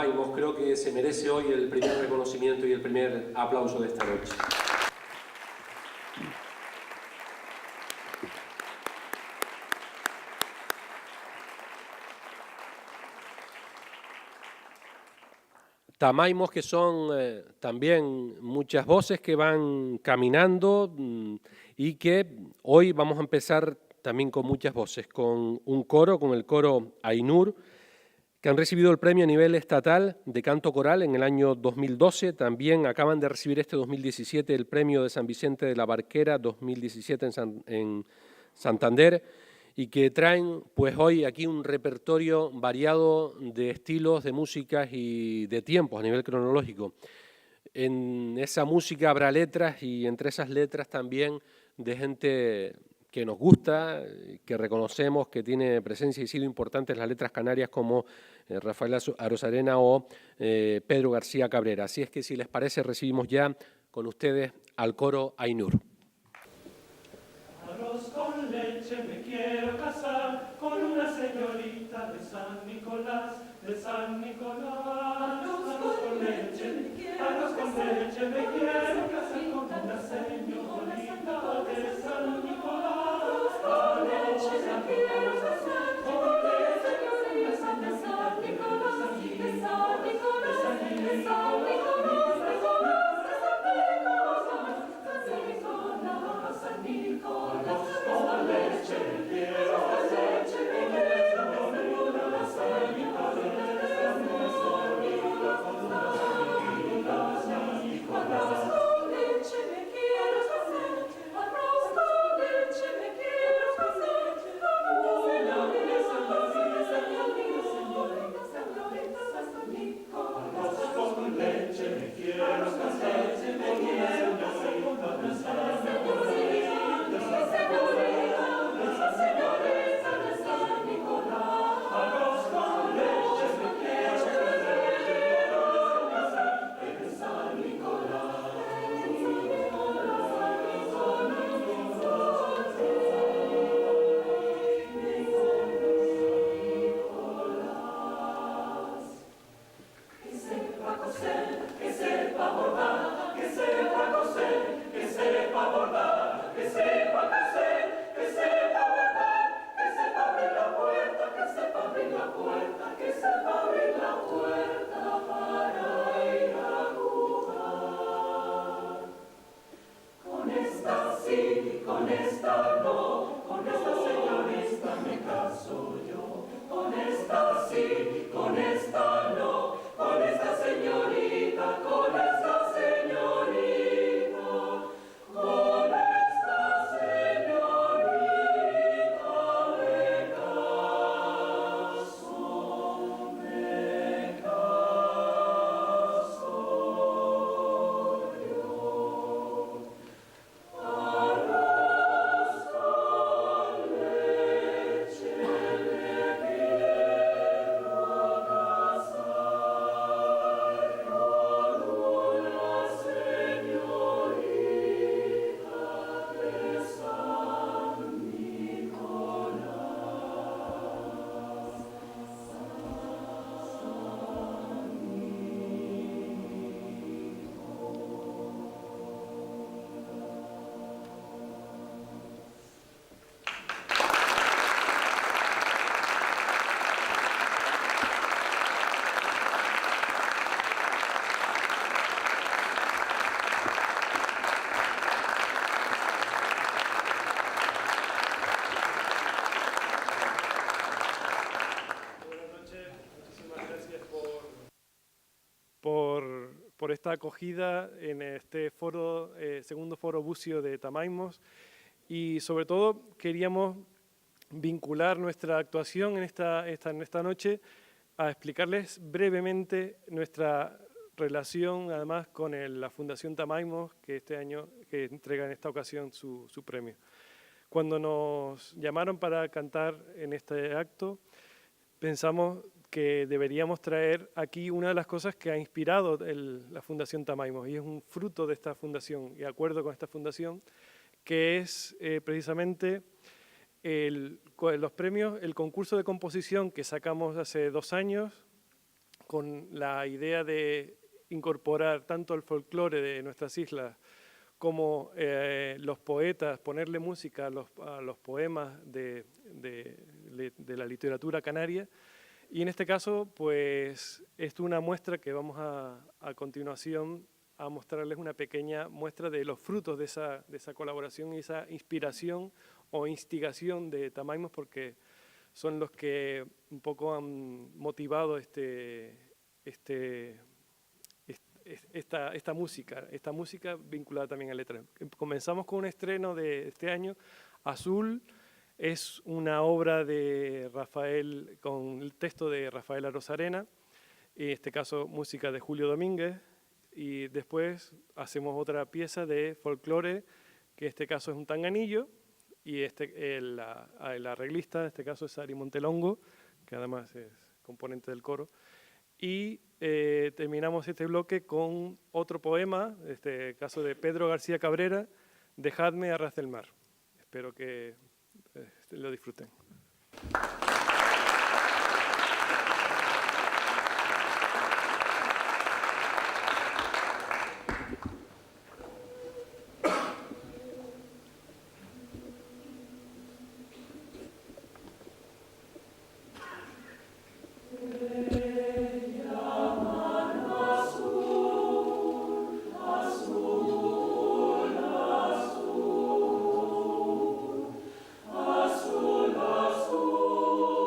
Tamaimos creo que se merece hoy el primer reconocimiento y el primer aplauso de esta noche. Tamaimos, que son también muchas voces que van caminando y que hoy vamos a empezar también con muchas voces, con un coro, con el coro Ainur, que han recibido el premio a nivel estatal de canto coral en el año 2012. También acaban de recibir este 2017 el premio de San Vicente de la Barquera 2017 en Santander, y que traen pues hoy aquí un repertorio variado de estilos, de músicas y de tiempos a nivel cronológico. En esa música habrá letras, y entre esas letras también de gente que nos gusta, que reconocemos que tiene presencia y sido importantes las letras canarias, como Rafael Arozarena o Pedro García Cabrera. Así es que, si les parece, recibimos ya con ustedes al coro Ainur. Arroz con leche, me quiero casar con una señorita de San Nicolás, de San Nicolás. Arroz con leche, me quiero casar con una señorita de San Nicolás. Arroz con leche, me quiero casar con una señorita de San Nicolás, de San Nicolás, de San Nicolás. Por esta acogida en este foro, segundo foro Bucio de Tamaimos, y sobre todo queríamos vincular nuestra actuación en esta noche a explicarles brevemente nuestra relación, además, con la Fundación Tamaimos, que este año entrega en esta ocasión su premio. Cuando nos llamaron para cantar en este acto, pensamos que deberíamos traer aquí una de las cosas que ha inspirado la Fundación Tamaimos, y es un fruto de esta fundación y acuerdo con esta fundación, que es precisamente los premios, el concurso de composición que sacamos hace 2 años con la idea de incorporar tanto el folclore de nuestras islas como los poetas, ponerle música a los poemas de la literatura canaria. Y en este caso, pues, es una muestra que vamos a continuación a mostrarles una pequeña muestra de los frutos de esa colaboración y esa inspiración o instigación de Tamaimos, porque son los que un poco han motivado esta música vinculada también a letra. Comenzamos con un estreno de este año, Azul. Es una obra de Rafael, con el texto de Rafael Arozarena, en este caso música de Julio Domínguez, y después hacemos otra pieza de folclore, que en este caso es un tanganillo, y el arreglista, en este caso es Ari Montelongo, que además es componente del coro. Y terminamos este bloque con otro poema, en este caso de Pedro García Cabrera, Dejadme a ras del mar. Espero que lo disfruten. Azul, azul,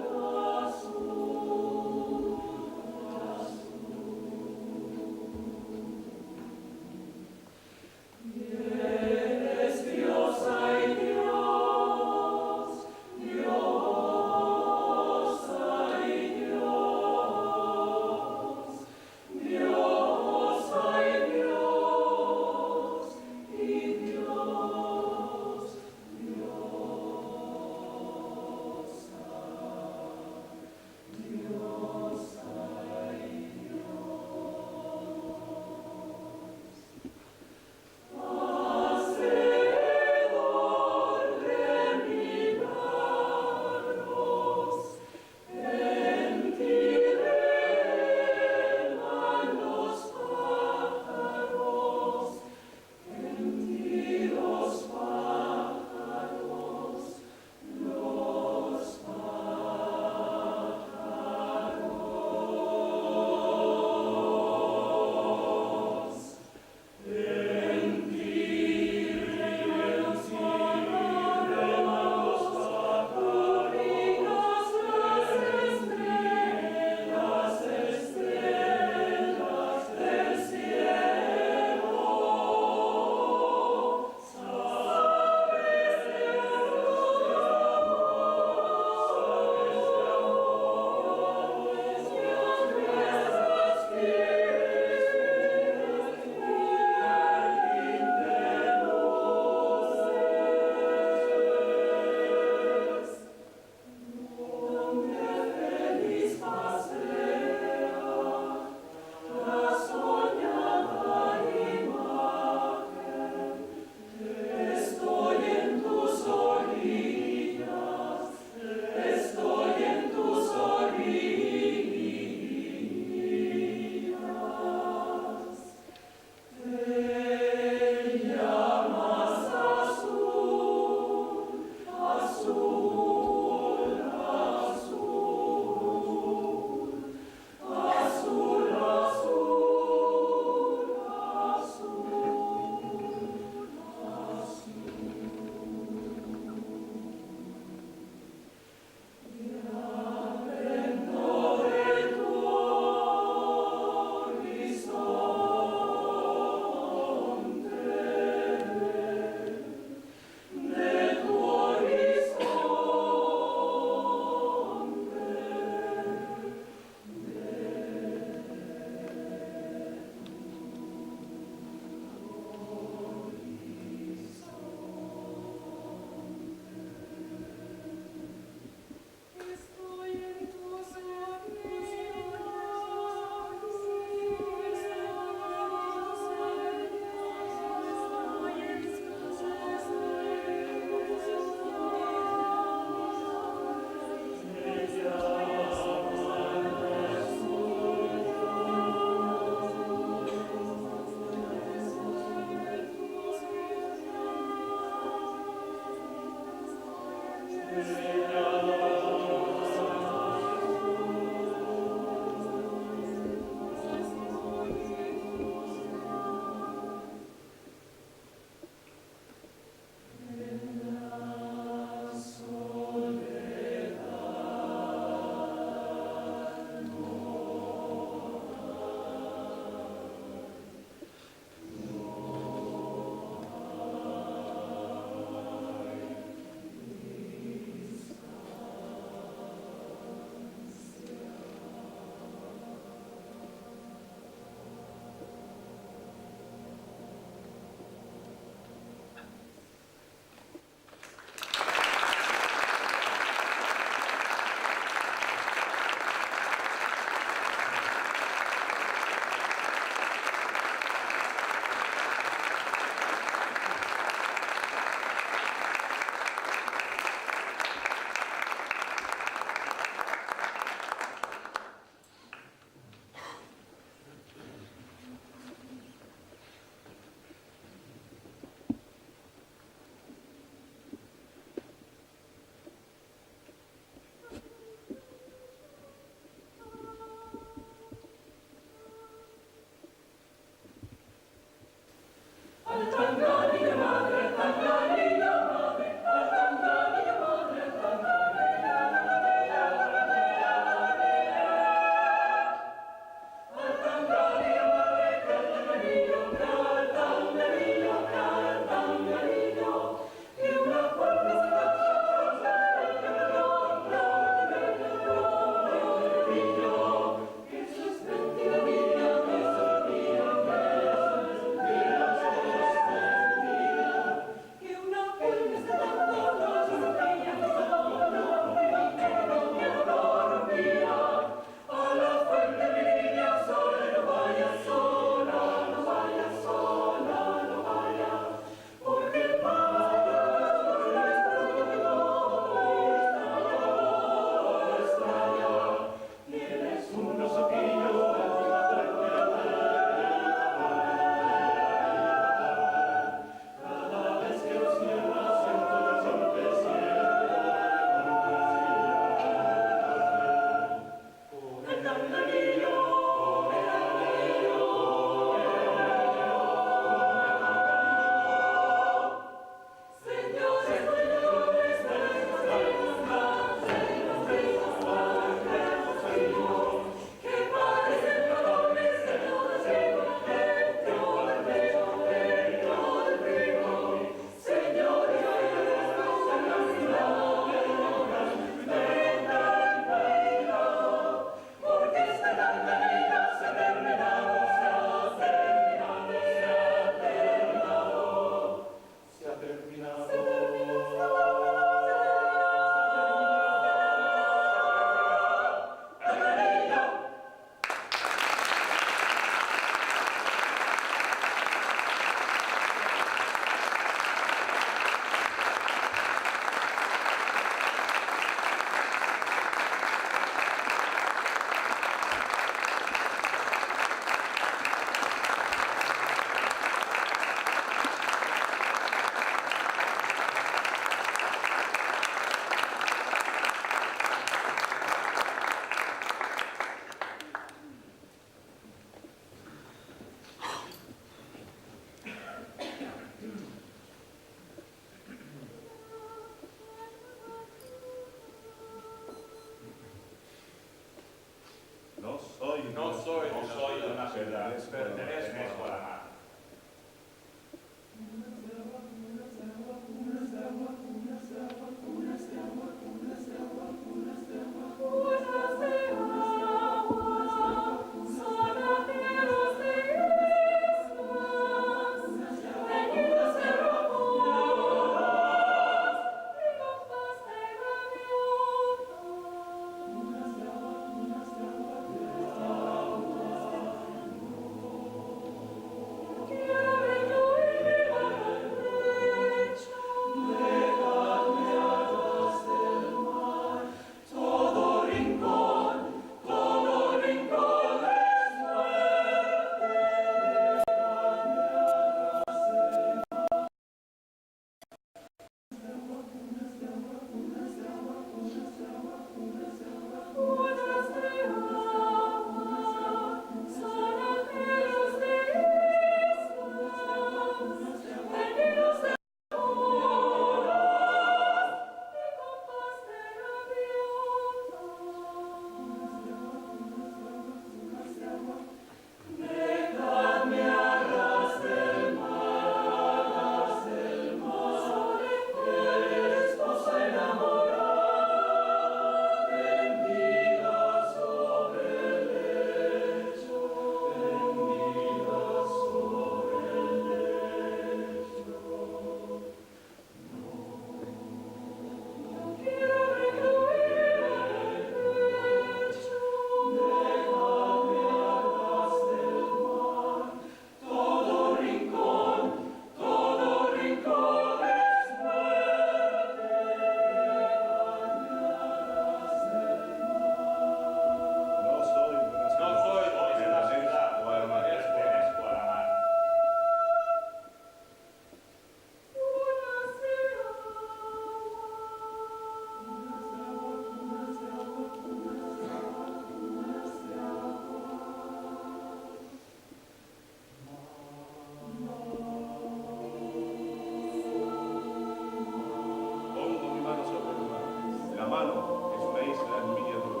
mano es una isla en miniatura.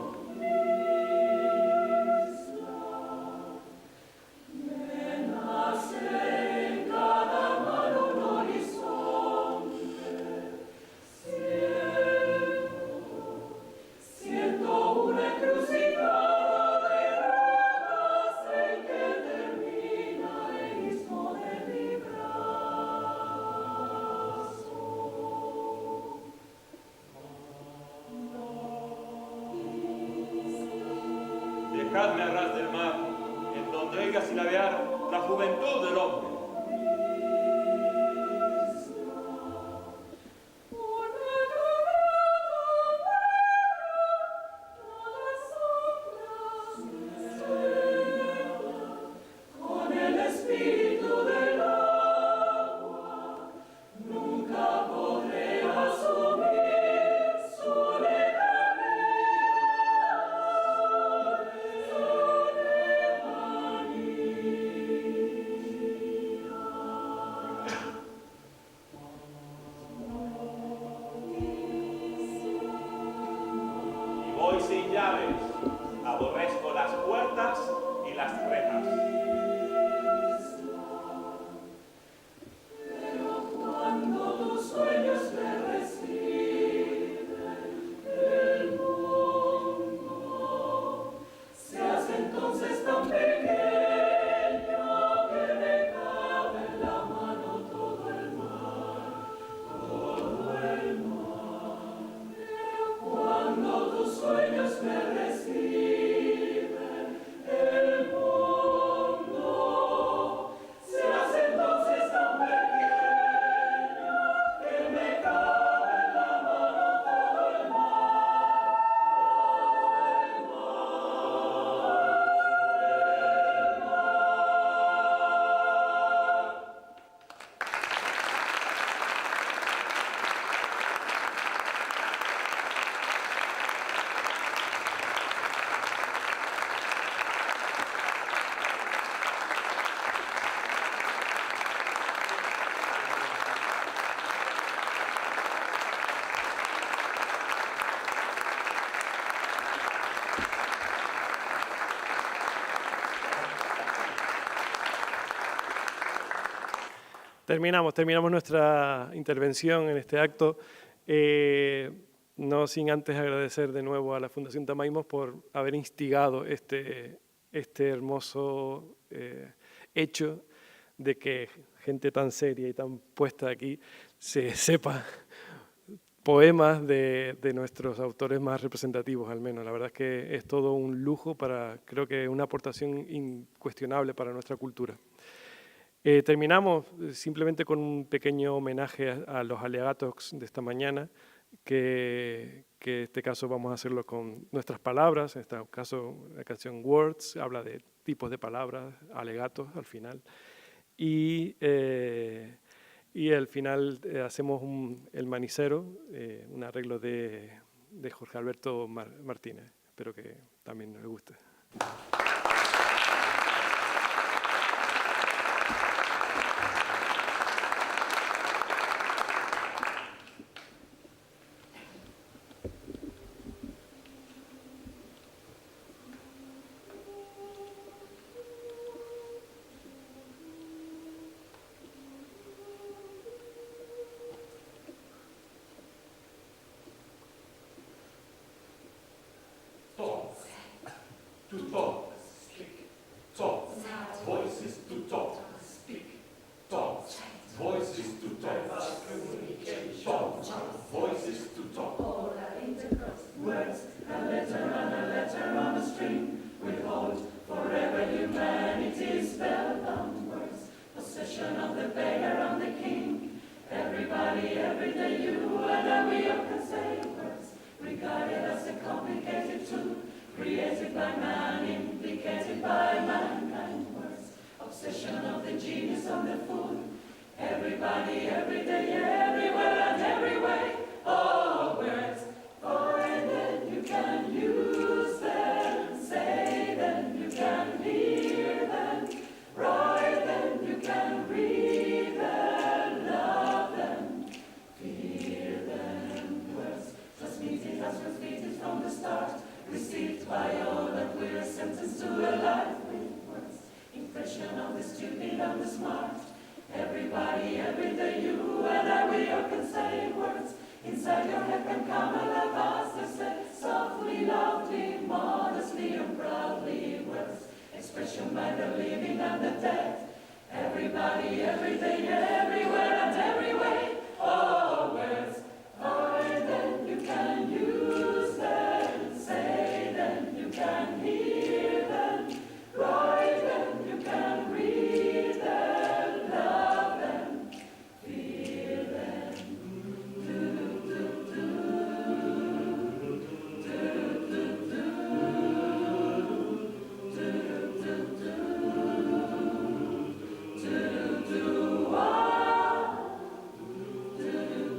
Dejadme a ras del mar, en donde oiga silabear la juventud del hombre. Voy sin llaves, aborrezco las puertas y las rejas. Pero cuando tus sueños me reciben, el mundo se hace entonces tan pequeño que me cabe en la mano todo el mar, todo el mar. Pero cuando tus sueños me reciben, el mundo se hace entonces tan pequeño que me cabe en la mano todo el mar, Terminamos nuestra intervención en este acto, no sin antes agradecer de nuevo a la Fundación Tamaimos por haber instigado este hermoso hecho de que gente tan seria y tan puesta aquí se sepa poemas de nuestros autores más representativos, al menos. La verdad es que es todo un lujo, creo que una aportación incuestionable para nuestra cultura. Terminamos simplemente con un pequeño homenaje a los alegatos de esta mañana, que en este caso vamos a hacerlo con nuestras palabras. En este caso la canción Words habla de tipos de palabras, alegatos al final. Y al final hacemos el manicero, un arreglo de Jorge Alberto Martínez. Espero que también les guste. To talk, speak, talk, voices to talk, speak, talk, voices to talk, talk, voices to talk. all that intercross words, a letter on a string, withhold forever humanity's spellbound words, possession of the beggar and the king, everybody, every day, you and I, we all can say words, regarded as a complicated tool, created by man, implicated by mankind, words, obsession of the genius of the fool, everybody, every day, everywhere and every way, all words, find them, you can use them, say them, you can hear them, write them, you can read them, love them, fear them, words, transmitted as expression of the stupid and the smart. Everybody, every day, you and I, we all can say words. Inside your head can come a love us to say softly, loudly, modestly and proudly words. Expression by the living and the dead. Everybody, every day, everywhere and every way. Oh, words. Find them, you can use them. Say them, you can hear them. Write them, you can read them. Love them, feel them. Do,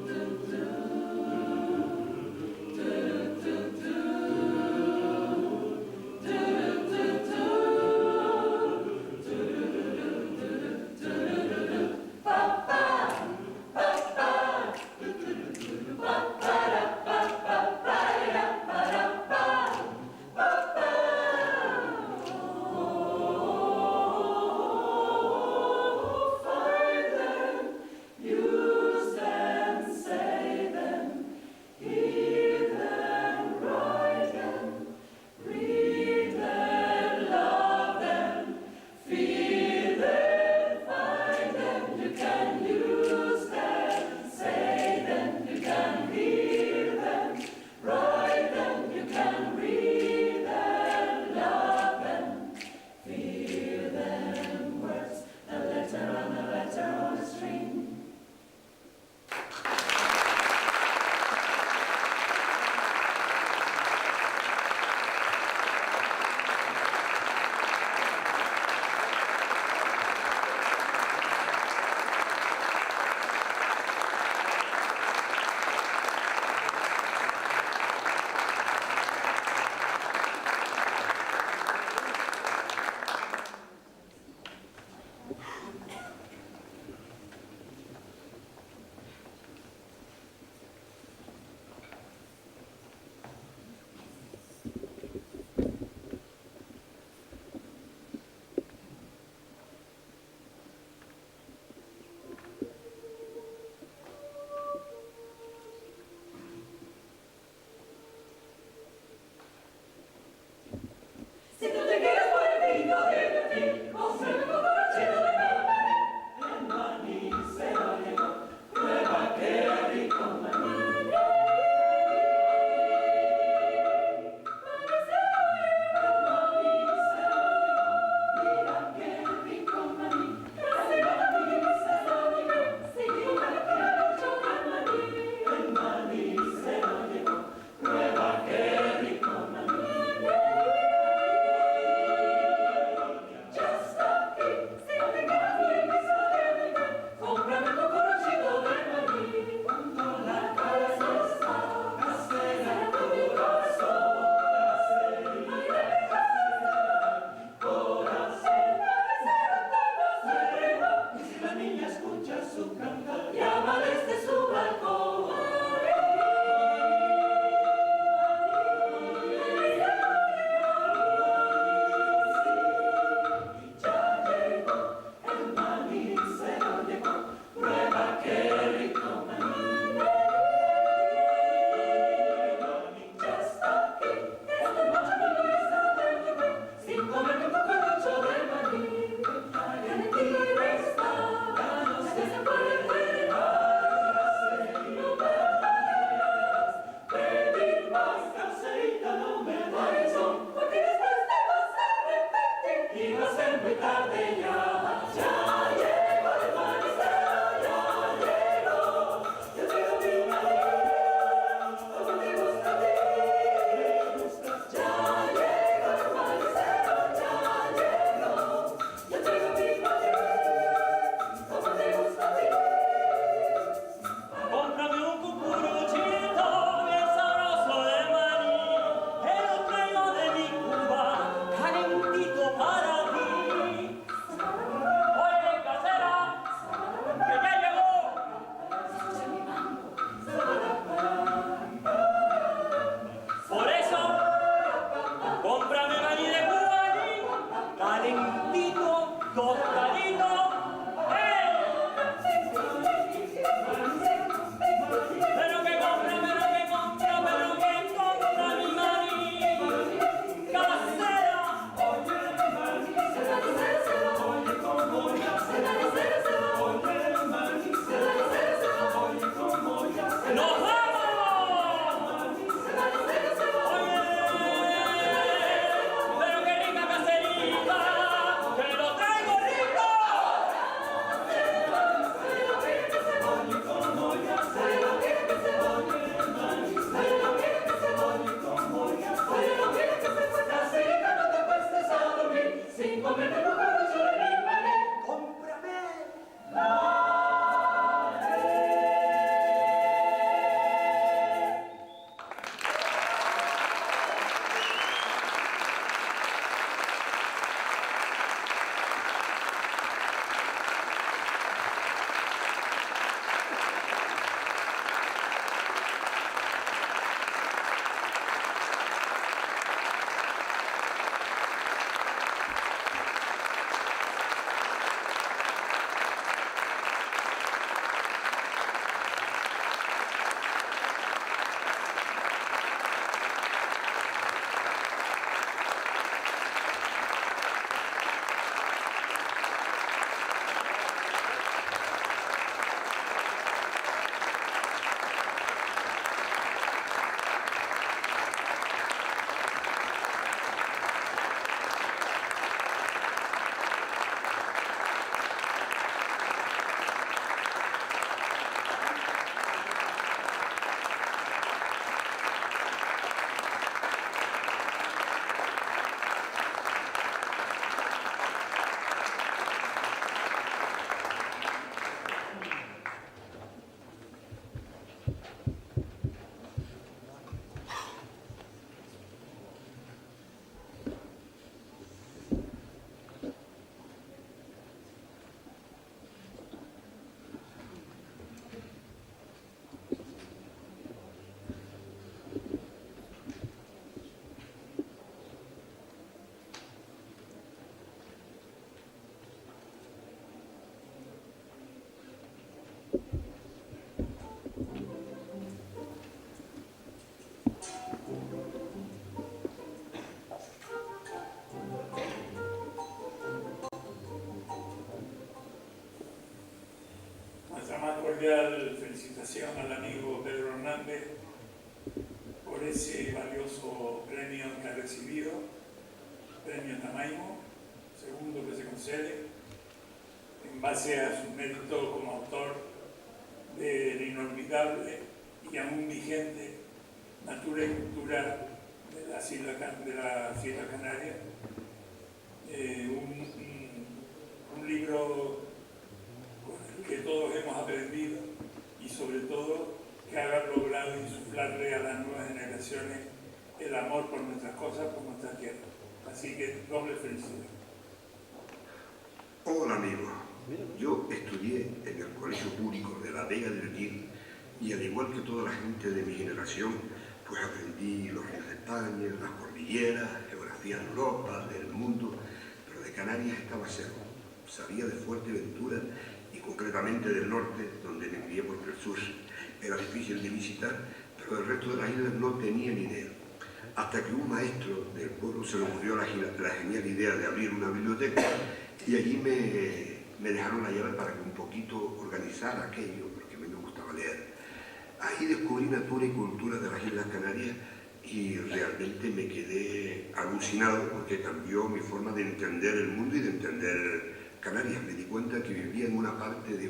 cordial felicitación al amigo Pedro Hernández por ese valioso premio que ha recibido, premio Tamaimo, segundo que se concede, en base a su mérito como autor del inolvidable y aún vigente Natura y Cultura de las Islas Canarias. Un libro con el que todos hemos aprendido y sobre todo que haga logrado insuflarle a las nuevas generaciones el amor por nuestras cosas, por nuestra tierra. Así que doble felicidad. Hola amigos, yo estudié en el Colegio Público de la Vega del Gil y al igual que toda la gente de mi generación, pues aprendí los ríos de España, las cordilleras, geografía de Europa, del mundo, pero de Canarias estaba cerca. Sabía de Fuerteventura y concretamente del norte, donde me crié porque el sur era difícil de visitar, pero del resto de las islas no tenía ni idea. Hasta que un maestro del pueblo se le ocurrió la genial idea de abrir una biblioteca y allí me dejaron la llave para que un poquito organizara aquello, porque a mí me gustaba leer. Ahí descubrí Natura y Cultura de las Islas Canarias y realmente me quedé alucinado porque cambió mi forma de entender el mundo y de entender Canarias. Me di cuenta que vivía en una parte de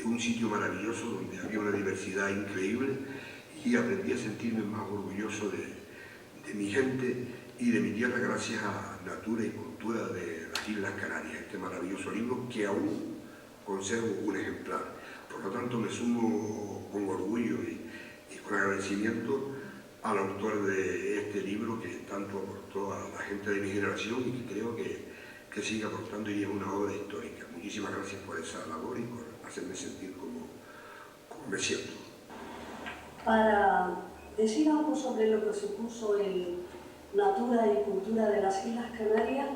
un sitio maravilloso donde había una diversidad increíble y aprendí a sentirme más orgulloso de mi gente y de mi tierra gracias a Natura y Cultura de las Islas Canarias, este maravilloso libro que aún conservo un ejemplar. Por lo tanto, me sumo con orgullo y con agradecimiento al autor de este libro que tanto aportó a la gente de mi generación y que creo que sigue aportando y es una obra histórica. Muchísimas gracias por esa labor y por hacerme sentir como me siento. Para decir algo sobre lo que supuso el Natura y Cultura de las Islas Canarias,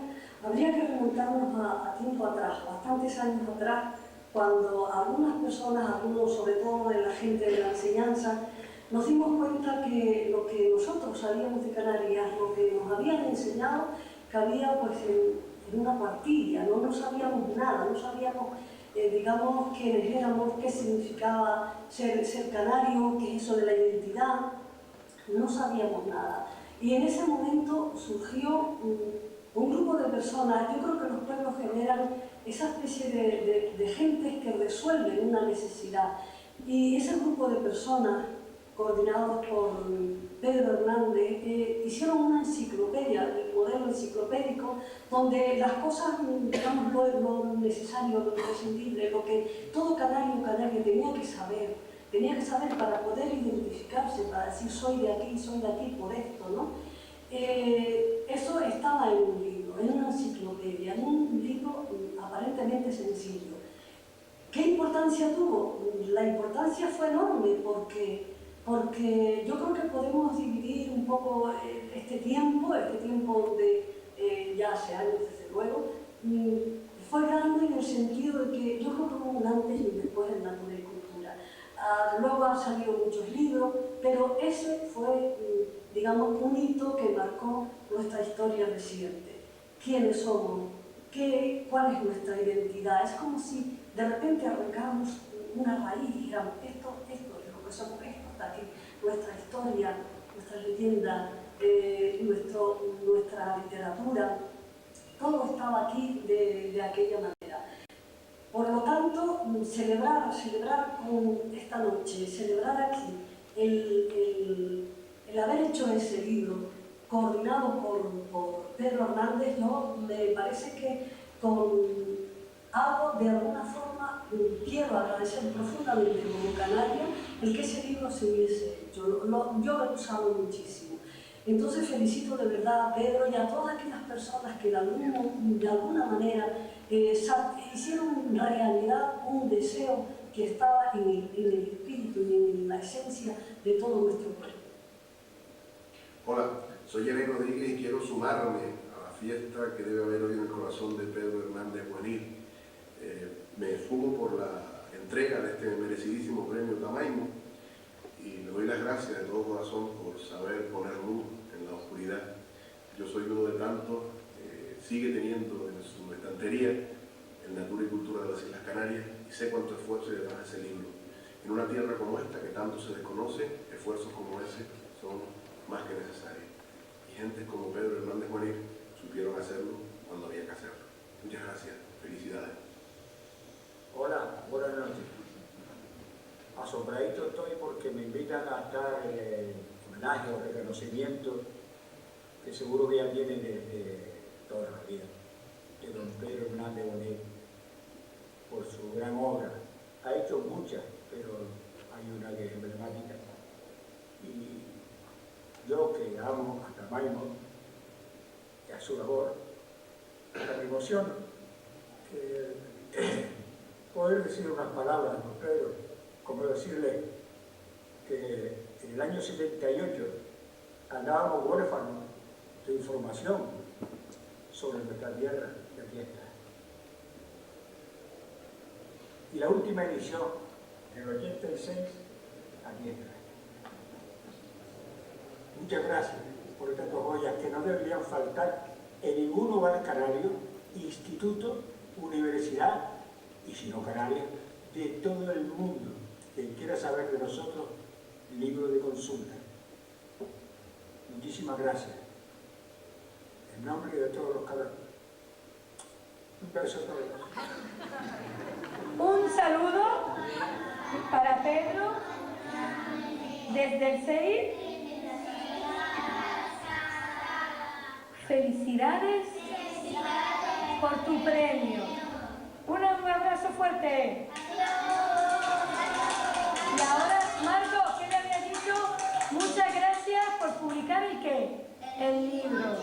habría que remontarnos a tiempo atrás, bastantes años atrás, cuando algunas personas, algunos sobre todo de la gente de la enseñanza, nos dimos cuenta que lo que nosotros sabíamos de Canarias, lo que nos habían enseñado, cabía pues en una cuartilla, no sabíamos nada, no sabíamos, digamos, quiénes éramos, qué significaba ser canario, qué es eso de la identidad, no sabíamos nada. Y en ese momento surgió un grupo de personas. Yo creo que los pueblos generan esa especie de gentes que resuelven una necesidad. Y ese grupo de personas, coordinados por Pedro Hernández, hicieron una enciclopedia, el modelo enciclopédico, donde las cosas, digamos, lo necesario, lo imprescindible, lo que todo canario o canaria tenía que saber para poder identificarse, para decir soy de aquí por esto, ¿no? Eso estaba en un libro, en una enciclopedia, en un libro aparentemente sencillo. ¿Qué importancia tuvo? La importancia fue enorme porque yo creo que podemos dividir un poco este tiempo donde ya hace años desde luego, fue grande en el sentido de que yo creo que hubo un antes y un después en Natura y Cultura. Luego han salido muchos libros, pero ese fue, digamos, un hito que marcó nuestra historia reciente. ¿Quiénes somos? ¿Cuál es nuestra identidad? Es como si de repente arrancáramos una raíz y dijéramos, esto es lo que somos, esto está aquí, nuestra historia, nuestra leyenda, nuestra literatura, todo estaba aquí de aquella manera. Por lo tanto, celebrar con esta noche, celebrar aquí el haber hecho ese libro coordinado por Pedro Hernández, me parece que con algo de alguna forma quiero agradecer profundamente como canaria el que ese libro se hubiese hecho. Yo lo he usado muchísimo. Entonces felicito de verdad a Pedro y a todas aquellas personas que de alguna manera hicieron realidad un deseo que estaba en el espíritu y en la esencia de todo nuestro pueblo. Hola, soy Jerry Rodríguez y quiero sumarme a la fiesta que debe haber hoy en el corazón de Pedro Hernández Juanil. Me sumo por la entrega de este merecidísimo premio Tamaimo y le doy las gracias de todo corazón por saber poner luz en la oscuridad. Yo soy uno de tantos, sigue teniendo en su estantería el Natura y Cultura de las Islas Canarias y sé cuánto esfuerzo hay detrás de ese libro. En una tierra como esta, que tanto se desconoce, esfuerzos como ese son más que necesarios. Y gentes como Pedro Hernández Juanil supieron hacerlo cuando había que hacerlo. Muchas gracias. Felicidades. Hola, buenas noches. Asombradito estoy porque me invitan a estar en el homenaje o reconocimiento que seguro que ya tienen desde toda la vida, de don Pedro Hernández Juanil, por su gran obra. Ha hecho muchas, pero hay una que es emblemática. Y yo que amo a Tamaimo y a su labor, me emociono poder decir unas palabras, don Pedro, como decirle que en el año 78 andábamos huérfanos de información sobre nuestra tierra, y aquí está. Y la última edición, en el 86, aquí está. Muchas gracias por estas dos joyas que no deberían faltar en ningún hogar canario, instituto, universidad y si no Canarias, de todo el mundo. Quien quiera saber de nosotros, libro de consulta. Muchísimas gracias. En nombre de todos los canarios. Un beso a todos. Un saludo para Pedro desde el CEIR. Felicidades por tu premio. Un abrazo fuerte. Y ahora, Marco, ¿qué le había dicho? Muchas gracias por publicar el qué? El libro.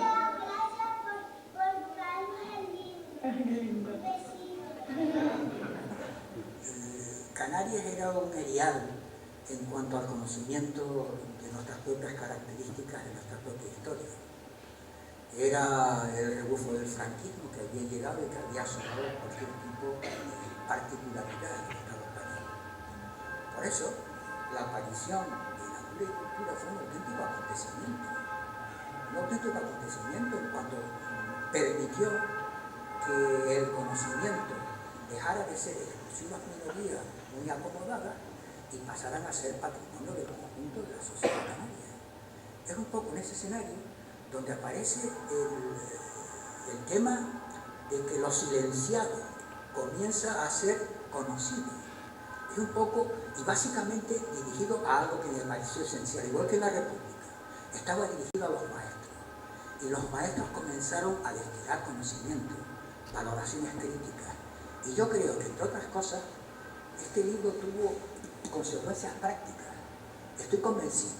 Canarias era un erial en cuanto al conocimiento de nuestras propias características, de nuestra propia historia. Era el rebufo del franquismo que había llegado y que había asomado cualquier tipo de particularidad en el Estado español. Por eso, la aparición de la Natura y Cultura fue un auténtico acontecimiento. Un auténtico acontecimiento en cuanto permitió que el conocimiento dejara de ser exclusivas minorías muy acomodadas y pasaran a ser patrimonio del conjunto de la sociedad canaria. Es un poco en ese escenario donde aparece el tema de que lo silenciado comienza a ser conocido. Es un poco, y básicamente dirigido a algo que me pareció esencial, igual que en la República, estaba dirigido a los maestros. Y los maestros comenzaron a destilar conocimiento, valoraciones críticas. Y yo creo que, entre otras cosas, este libro tuvo consecuencias prácticas. Estoy convencido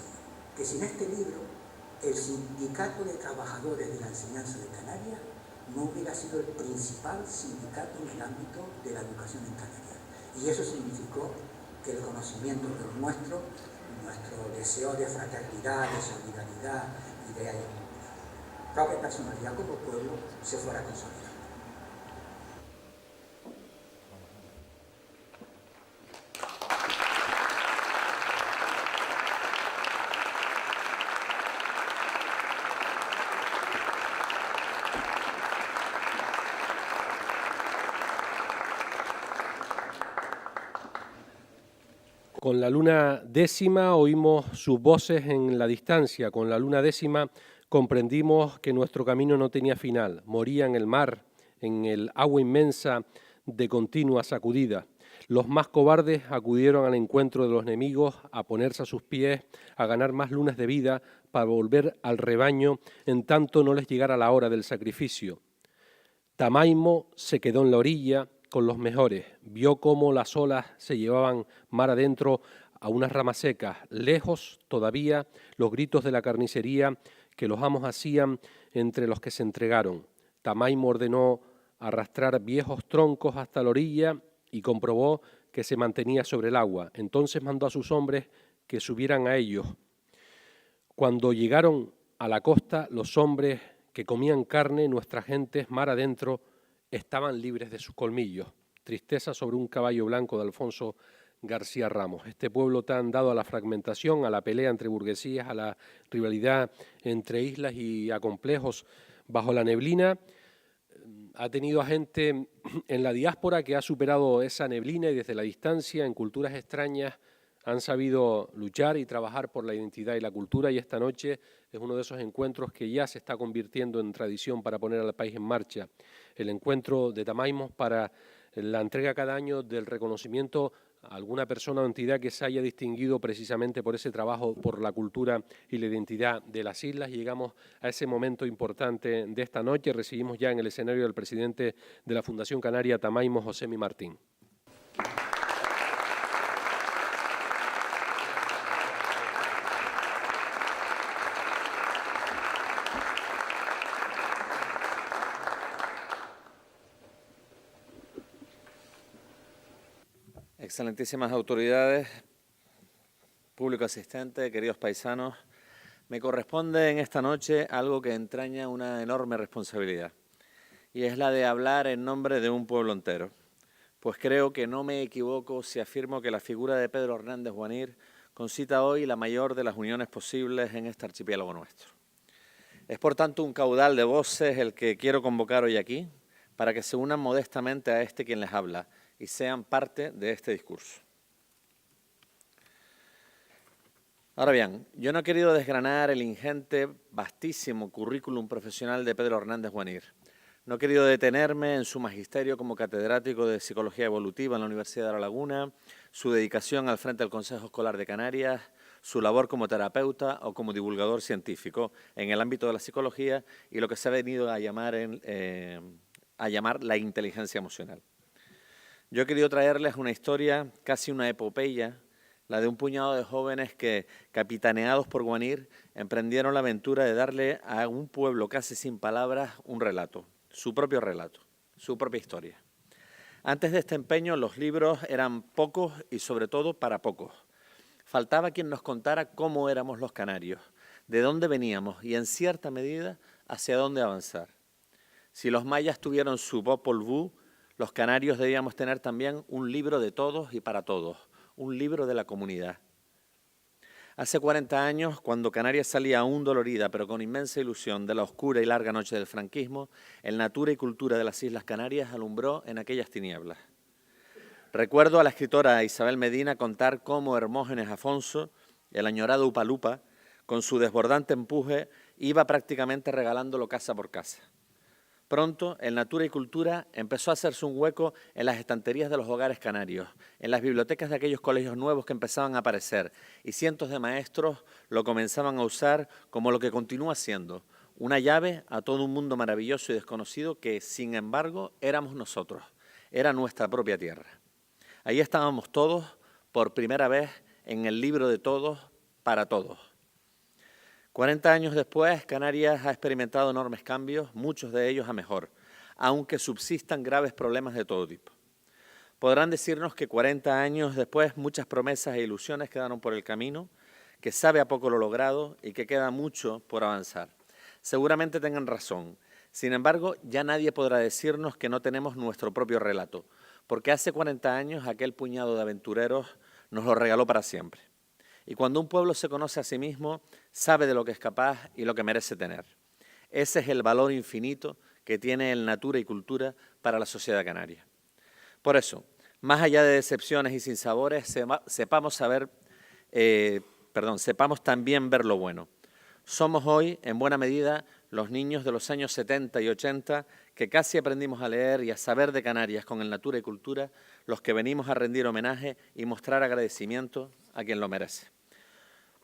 que sin este libro, el Sindicato de Trabajadores de la Enseñanza de Canarias no hubiera sido el principal sindicato en el ámbito de la educación en Canarias. Y eso significó que el conocimiento de lo nuestro deseo de fraternidad, de solidaridad y de propia personalidad como pueblo se fuera consolidando. Con la luna décima oímos sus voces en la distancia. Con la luna décima comprendimos que nuestro camino no tenía final. Moría en el mar, en el agua inmensa de continua sacudida. Los más cobardes acudieron al encuentro de los enemigos, a ponerse a sus pies, a ganar más lunas de vida para volver al rebaño en tanto no les llegara la hora del sacrificio. Tamaimo se quedó en la orilla con los mejores. Vio cómo las olas se llevaban mar adentro a unas ramas secas. Lejos todavía los gritos de la carnicería que los amos hacían entre los que se entregaron. Tamaimo ordenó arrastrar viejos troncos hasta la orilla y comprobó que se mantenía sobre el agua. Entonces mandó a sus hombres que subieran a ellos. Cuando llegaron a la costa, los hombres que comían carne, nuestras gentes mar adentro, estaban libres de sus colmillos. Tristeza sobre un caballo blanco de Alfonso García Ramos. Este pueblo tan dado a la fragmentación, a la pelea entre burguesías, a la rivalidad entre islas y a complejos bajo la neblina, ha tenido a gente en la diáspora que ha superado esa neblina y desde la distancia, en culturas extrañas, han sabido luchar y trabajar por la identidad y la cultura, y esta noche es uno de esos encuentros que ya se está convirtiendo en tradición para poner al país en marcha. El encuentro de Tamaimos para la entrega cada año del reconocimiento a alguna persona o entidad que se haya distinguido precisamente por ese trabajo, por la cultura y la identidad de las islas. Llegamos a ese momento importante de esta noche. Recibimos ya en el escenario al presidente de la Fundación Canaria Tamaimos, Josemi Martín. Excelentísimas autoridades, público asistente, queridos paisanos, me corresponde en esta noche algo que entraña una enorme responsabilidad, y es la de hablar en nombre de un pueblo entero, pues creo que no me equivoco si afirmo que la figura de Pedro Hernández Guanir concita hoy la mayor de las uniones posibles en este archipiélago nuestro. Es por tanto un caudal de voces el que quiero convocar hoy aquí, para que se unan modestamente a este quien les habla, y sean parte de este discurso. Ahora bien, yo no he querido desgranar el ingente, vastísimo currículum profesional de Pedro Hernández Guanir. No he querido detenerme en su magisterio como catedrático de Psicología Evolutiva en la Universidad de La Laguna, su dedicación al frente del Consejo Escolar de Canarias, su labor como terapeuta o como divulgador científico en el ámbito de la psicología y lo que se ha venido a llamar la inteligencia emocional. Yo he querido traerles una historia, casi una epopeya, la de un puñado de jóvenes que, capitaneados por Guanir, emprendieron la aventura de darle a un pueblo casi sin palabras un relato, su propia historia. Antes de este empeño, los libros eran pocos y sobre todo para pocos. Faltaba quien nos contara cómo éramos los canarios, de dónde veníamos y, en cierta medida, hacia dónde avanzar. Si los mayas tuvieron su Popol Vuh, los canarios debíamos tener también un libro de todos y para todos, un libro de la comunidad. Hace 40 años, cuando Canarias salía aún dolorida, pero con inmensa ilusión, de la oscura y larga noche del franquismo, el Natura y Cultura de las Islas Canarias alumbró en aquellas tinieblas. Recuerdo a la escritora Isabel Medina contar cómo Hermógenes Afonso, el añorado Upalupa, con su desbordante empuje, iba prácticamente regalándolo casa por casa. Pronto, el Natura y Cultura empezó a hacerse un hueco en las estanterías de los hogares canarios, en las bibliotecas de aquellos colegios nuevos que empezaban a aparecer, y cientos de maestros lo comenzaban a usar como lo que continúa siendo, una llave a todo un mundo maravilloso y desconocido que, sin embargo, éramos nosotros, era nuestra propia tierra. Ahí estábamos todos, por primera vez, en el libro de todos, para todos. 40 años después, Canarias ha experimentado enormes cambios, muchos de ellos a mejor, aunque subsistan graves problemas de todo tipo. Podrán decirnos que 40 años después muchas promesas e ilusiones quedaron por el camino, que sabe a poco lo logrado y que queda mucho por avanzar. Seguramente tengan razón. Sin embargo, ya nadie podrá decirnos que no tenemos nuestro propio relato, porque hace 40 años aquel puñado de aventureros nos lo regaló para siempre. Y cuando un pueblo se conoce a sí mismo, sabe de lo que es capaz y lo que merece tener. Ese es el valor infinito que tiene el Natura y Cultura para la sociedad canaria. Por eso, más allá de decepciones y sinsabores, sepamos también ver lo bueno. Somos hoy, en buena medida, los niños de los años 70 y 80 que casi aprendimos a leer y a saber de Canarias con el Natura y Cultura, los que venimos a rendir homenaje y mostrar agradecimiento a quien lo merece.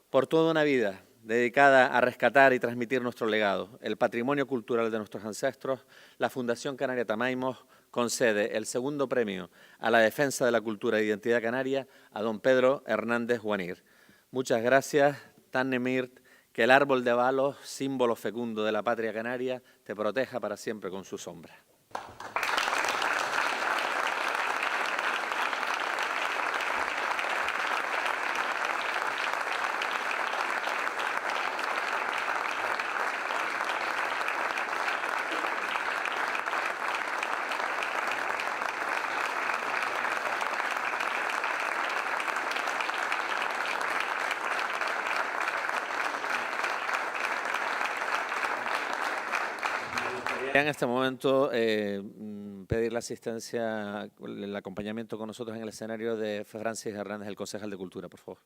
Por toda una vida dedicada a rescatar y transmitir nuestro legado, el patrimonio cultural de nuestros ancestros, la Fundación Canaria Tamaimos concede el segundo premio a la defensa de la cultura e identidad canaria a don Pedro Hernández Guanir. Muchas gracias, Tanemirt, que el árbol de balos, símbolo fecundo de la patria canaria, te proteja para siempre con su sombra. En este momento pedir la asistencia, el acompañamiento con nosotros en el escenario de Francis Hernández, el concejal de Cultura, por favor.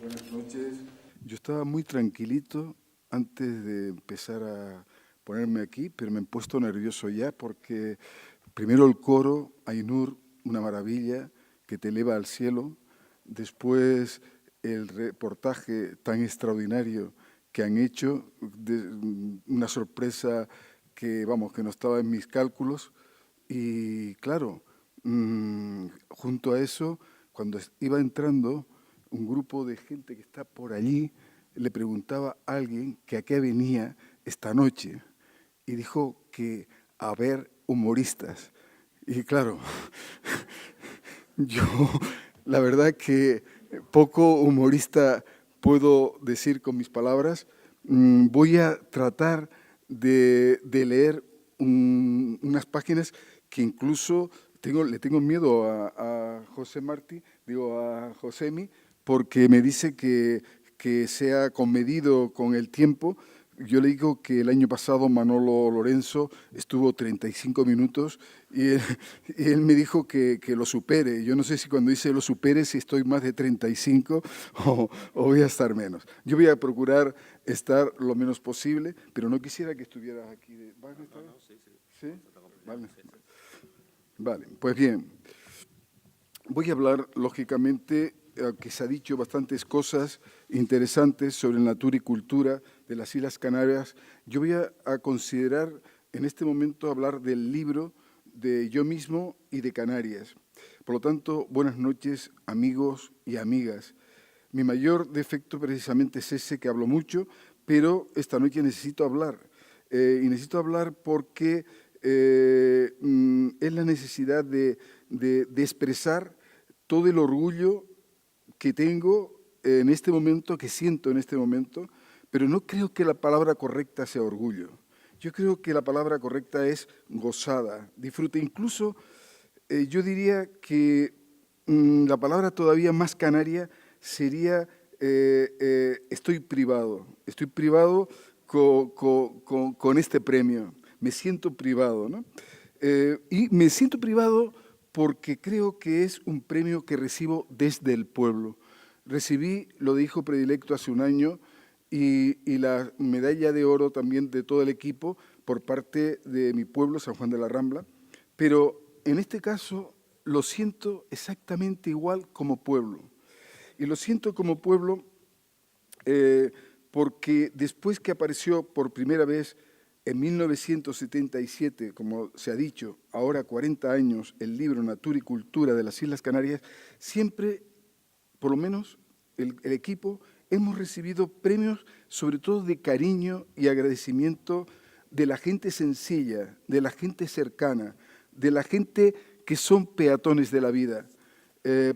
Buenas noches. Yo estaba muy tranquilito antes de empezar a ponerme aquí, pero me he puesto nervioso ya porque primero el coro, Ainur, una maravilla que te eleva al cielo. Después el reportaje tan extraordinario que han hecho, una sorpresa que, vamos, que no estaba en mis cálculos. Y claro, junto a eso, cuando iba entrando, un grupo de gente que está por allí le preguntaba a alguien que a qué venía esta noche y dijo que a ver humoristas. Y claro, yo la verdad que poco humorista puedo decir con mis palabras. Voy a tratar de leer unas páginas que incluso le tengo miedo a José Martí, a Josemi, porque me dice que sea comedido con el tiempo. Yo le digo que el año pasado Manolo Lorenzo estuvo 35 minutos y él me dijo que lo supere. Yo no sé si cuando dice lo supere, si estoy más de 35 o voy a estar menos. Yo voy a procurar estar lo menos posible, pero no quisiera que estuvieras aquí. ¿Vas a estar? No, sí. ¿Sí? Vale, pues bien. Voy a hablar, lógicamente, que se ha dicho bastantes cosas interesantes sobre natura y cultura de las Islas Canarias. Yo voy a considerar en este momento hablar del libro de Yo mismo y de Canarias. Por lo tanto, buenas noches, amigos y amigas. Mi mayor defecto precisamente es ese, que hablo mucho, pero esta noche necesito hablar. Y necesito hablar porque es la necesidad de expresar todo el orgullo que tengo en este momento, que siento en este momento, pero no creo que la palabra correcta sea orgullo. Yo creo que la palabra correcta es gozada, disfrute. Incluso yo diría que la palabra todavía más canaria sería estoy privado con este premio. Me siento privado, ¿no? Y me siento privado porque creo que es un premio que recibo desde el pueblo. Recibí, lo dijo Predilecto hace un año, y la medalla de oro también de todo el equipo por parte de mi pueblo, San Juan de la Rambla, pero en este caso lo siento exactamente igual como pueblo. Y lo siento como pueblo porque después que apareció por primera vez en 1977, como se ha dicho, ahora 40 años, el libro Natura y Cultura de las Islas Canarias, siempre, por lo menos el equipo, hemos recibido premios sobre todo de cariño y agradecimiento de la gente sencilla, de la gente cercana, de la gente que son peatones de la vida.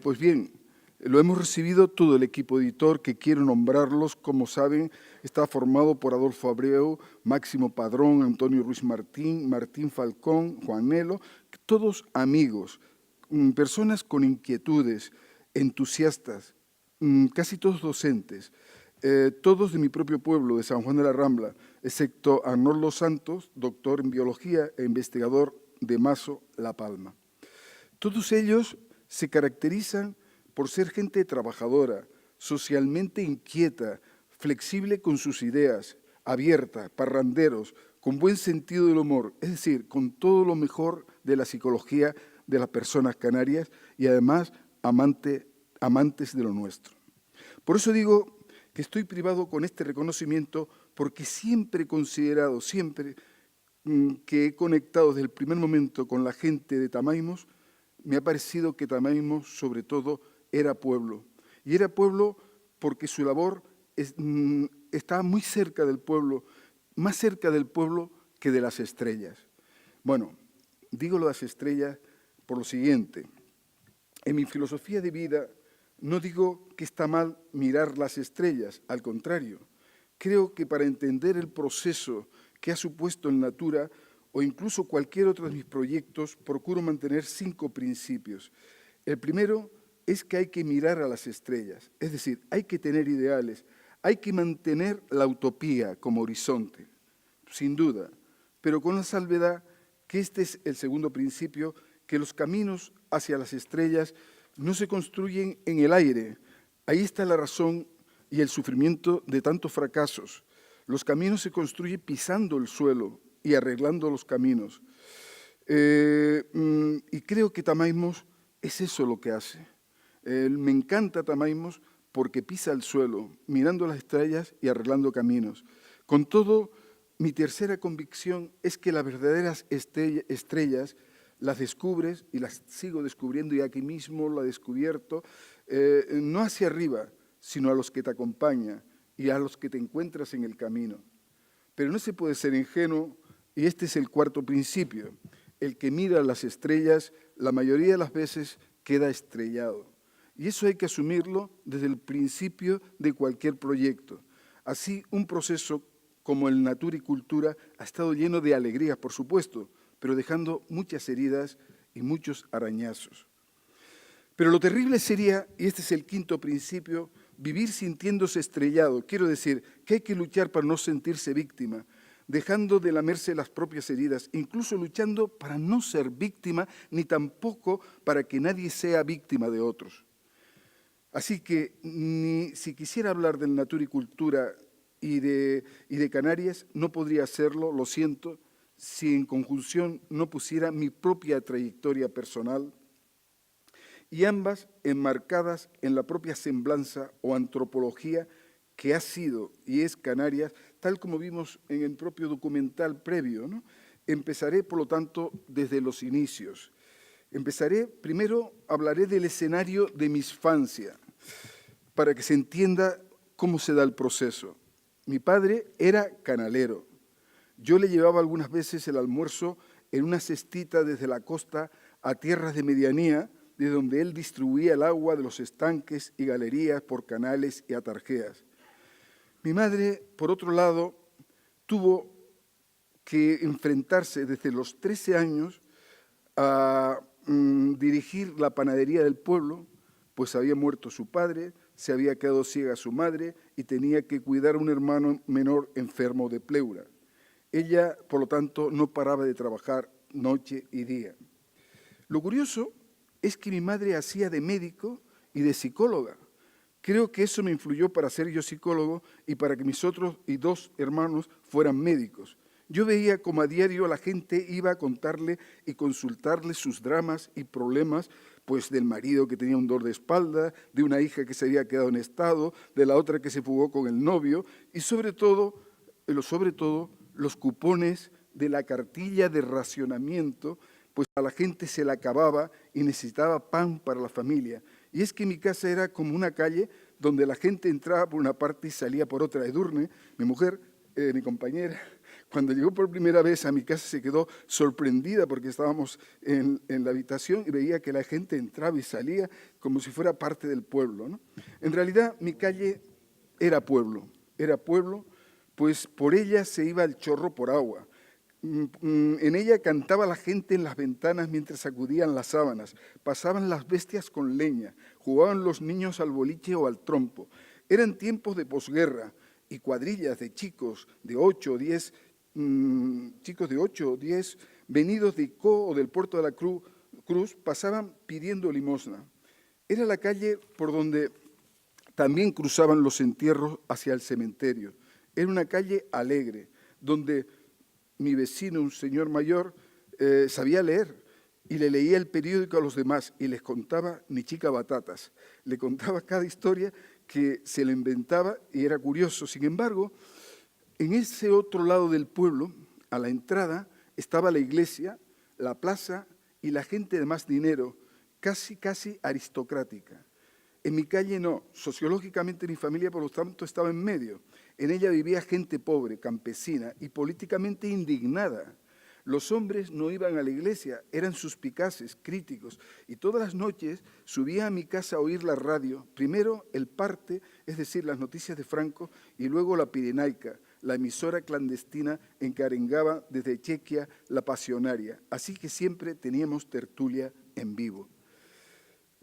Pues bien, lo hemos recibido todo el equipo editor, que quiero nombrarlos. Como saben, está formado por Adolfo Abreu, Máximo Padrón, Antonio Ruiz Martín, Martín Falcón, Juan Nelo, todos amigos, personas con inquietudes, entusiastas, casi todos docentes, todos de mi propio pueblo, de San Juan de la Rambla, excepto Arnoldo Santos, doctor en biología e investigador de Mazo, La Palma. Todos ellos se caracterizan por ser gente trabajadora, socialmente inquieta, flexible con sus ideas, abierta, parranderos, con buen sentido del humor, es decir, con todo lo mejor de la psicología de las personas canarias y además amantes de lo nuestro. Por eso digo que estoy privado con este reconocimiento porque siempre he considerado, siempre que he conectado desde el primer momento con la gente de Tamaimos, me ha parecido que Tamaimos, sobre todo, era pueblo. Y era pueblo porque su labor estaba muy cerca del pueblo, más cerca del pueblo que de las estrellas. Bueno, digo lo de las estrellas por lo siguiente. En mi filosofía de vida no digo que está mal mirar las estrellas, al contrario. Creo que para entender el proceso que ha supuesto en Natura o incluso cualquier otro de mis proyectos, procuro mantener 5 principios. El primero es que hay que mirar a las estrellas, es decir, hay que tener ideales, hay que mantener la utopía como horizonte, sin duda, pero con la salvedad que este es el segundo principio, que los caminos hacia las estrellas no se construyen en el aire. Ahí está la razón y el sufrimiento de tantos fracasos. Los caminos se construyen pisando el suelo y arreglando los caminos. Y creo que Tamaimos es eso lo que hace. Me encanta Tamaimos porque pisa el suelo, mirando las estrellas y arreglando caminos. Con todo, mi tercera convicción es que las verdaderas estrellas las descubres y las sigo descubriendo y aquí mismo la he descubierto, no hacia arriba, sino a los que te acompañan y a los que te encuentras en el camino. Pero no se puede ser ingenuo y este es el cuarto principio. El que mira las estrellas, la mayoría de las veces queda estrellado. Y eso hay que asumirlo desde el principio de cualquier proyecto. Así, un proceso como el Natura y Cultura ha estado lleno de alegrías, por supuesto, pero dejando muchas heridas y muchos arañazos. Pero lo terrible sería, y este es el quinto principio, vivir sintiéndose estrellado. Quiero decir que hay que luchar para no sentirse víctima, dejando de lamerse las propias heridas, incluso luchando para no ser víctima, ni tampoco para que nadie sea víctima de otros. Así que, ni si quisiera hablar del Natura y Cultura y de Canarias, no podría hacerlo, lo siento, si en conjunción no pusiera mi propia trayectoria personal, y ambas enmarcadas en la propia semblanza o antropología que ha sido y es Canarias, tal como vimos en el propio documental previo, ¿no? Empezaré, por lo tanto, desde los inicios. Primero hablaré del escenario de mi infancia, para que se entienda cómo se da el proceso. Mi padre era canalero. Yo le llevaba algunas veces el almuerzo en una cestita desde la costa a tierras de medianía, de donde él distribuía el agua de los estanques y galerías por canales y atarjeas. Mi madre, por otro lado, tuvo que enfrentarse desde los 13 años a dirigir la panadería del pueblo, pues había muerto su padre, se había quedado ciega su madre y tenía que cuidar a un hermano menor enfermo de pleura. Ella, por lo tanto, no paraba de trabajar noche y día. Lo curioso es que mi madre hacía de médico y de psicóloga. Creo que eso me influyó para ser yo psicólogo y para que mis otros 2 hermanos fueran médicos. Yo veía como a diario la gente iba a contarle y consultarle sus dramas y problemas, pues del marido que tenía un dolor de espalda, de una hija que se había quedado en estado, de la otra que se fugó con el novio y sobre todo los cupones de la cartilla de racionamiento, pues a la gente se la acababa y necesitaba pan para la familia. Y es que mi casa era como una calle donde la gente entraba por una parte y salía por otra. Edurne, mi mujer, mi compañera, cuando llegó por primera vez a mi casa se quedó sorprendida porque estábamos en la habitación y veía que la gente entraba y salía como si fuera parte del pueblo, ¿no? En realidad mi calle era pueblo, pues por ella se iba el chorro por agua. En ella cantaba la gente en las ventanas mientras sacudían las sábanas, pasaban las bestias con leña, jugaban los niños al boliche o al trompo. Eran tiempos de posguerra y cuadrillas de chicos de 8 o 10, venidos de Icó o del Puerto de la Cruz, pasaban pidiendo limosna. Era la calle por donde también cruzaban los entierros hacia el cementerio. Era una calle alegre, donde mi vecino, un señor mayor, sabía leer y le leía el periódico a los demás y les contaba ni chica batatas. Le contaba cada historia que se lo inventaba y era curioso. Sin embargo, en ese otro lado del pueblo, a la entrada, estaba la iglesia, la plaza y la gente de más dinero, casi aristocrática. En mi calle no, sociológicamente mi familia por lo tanto estaba en medio. En ella vivía gente pobre, campesina y políticamente indignada. Los hombres no iban a la iglesia, eran suspicaces, críticos, y todas las noches subía a mi casa a oír la radio, primero el Parte, es decir, las noticias de Franco, y luego la Pirenaica, la emisora clandestina en que arengaba desde Chequia la Pasionaria. Así que siempre teníamos tertulia en vivo.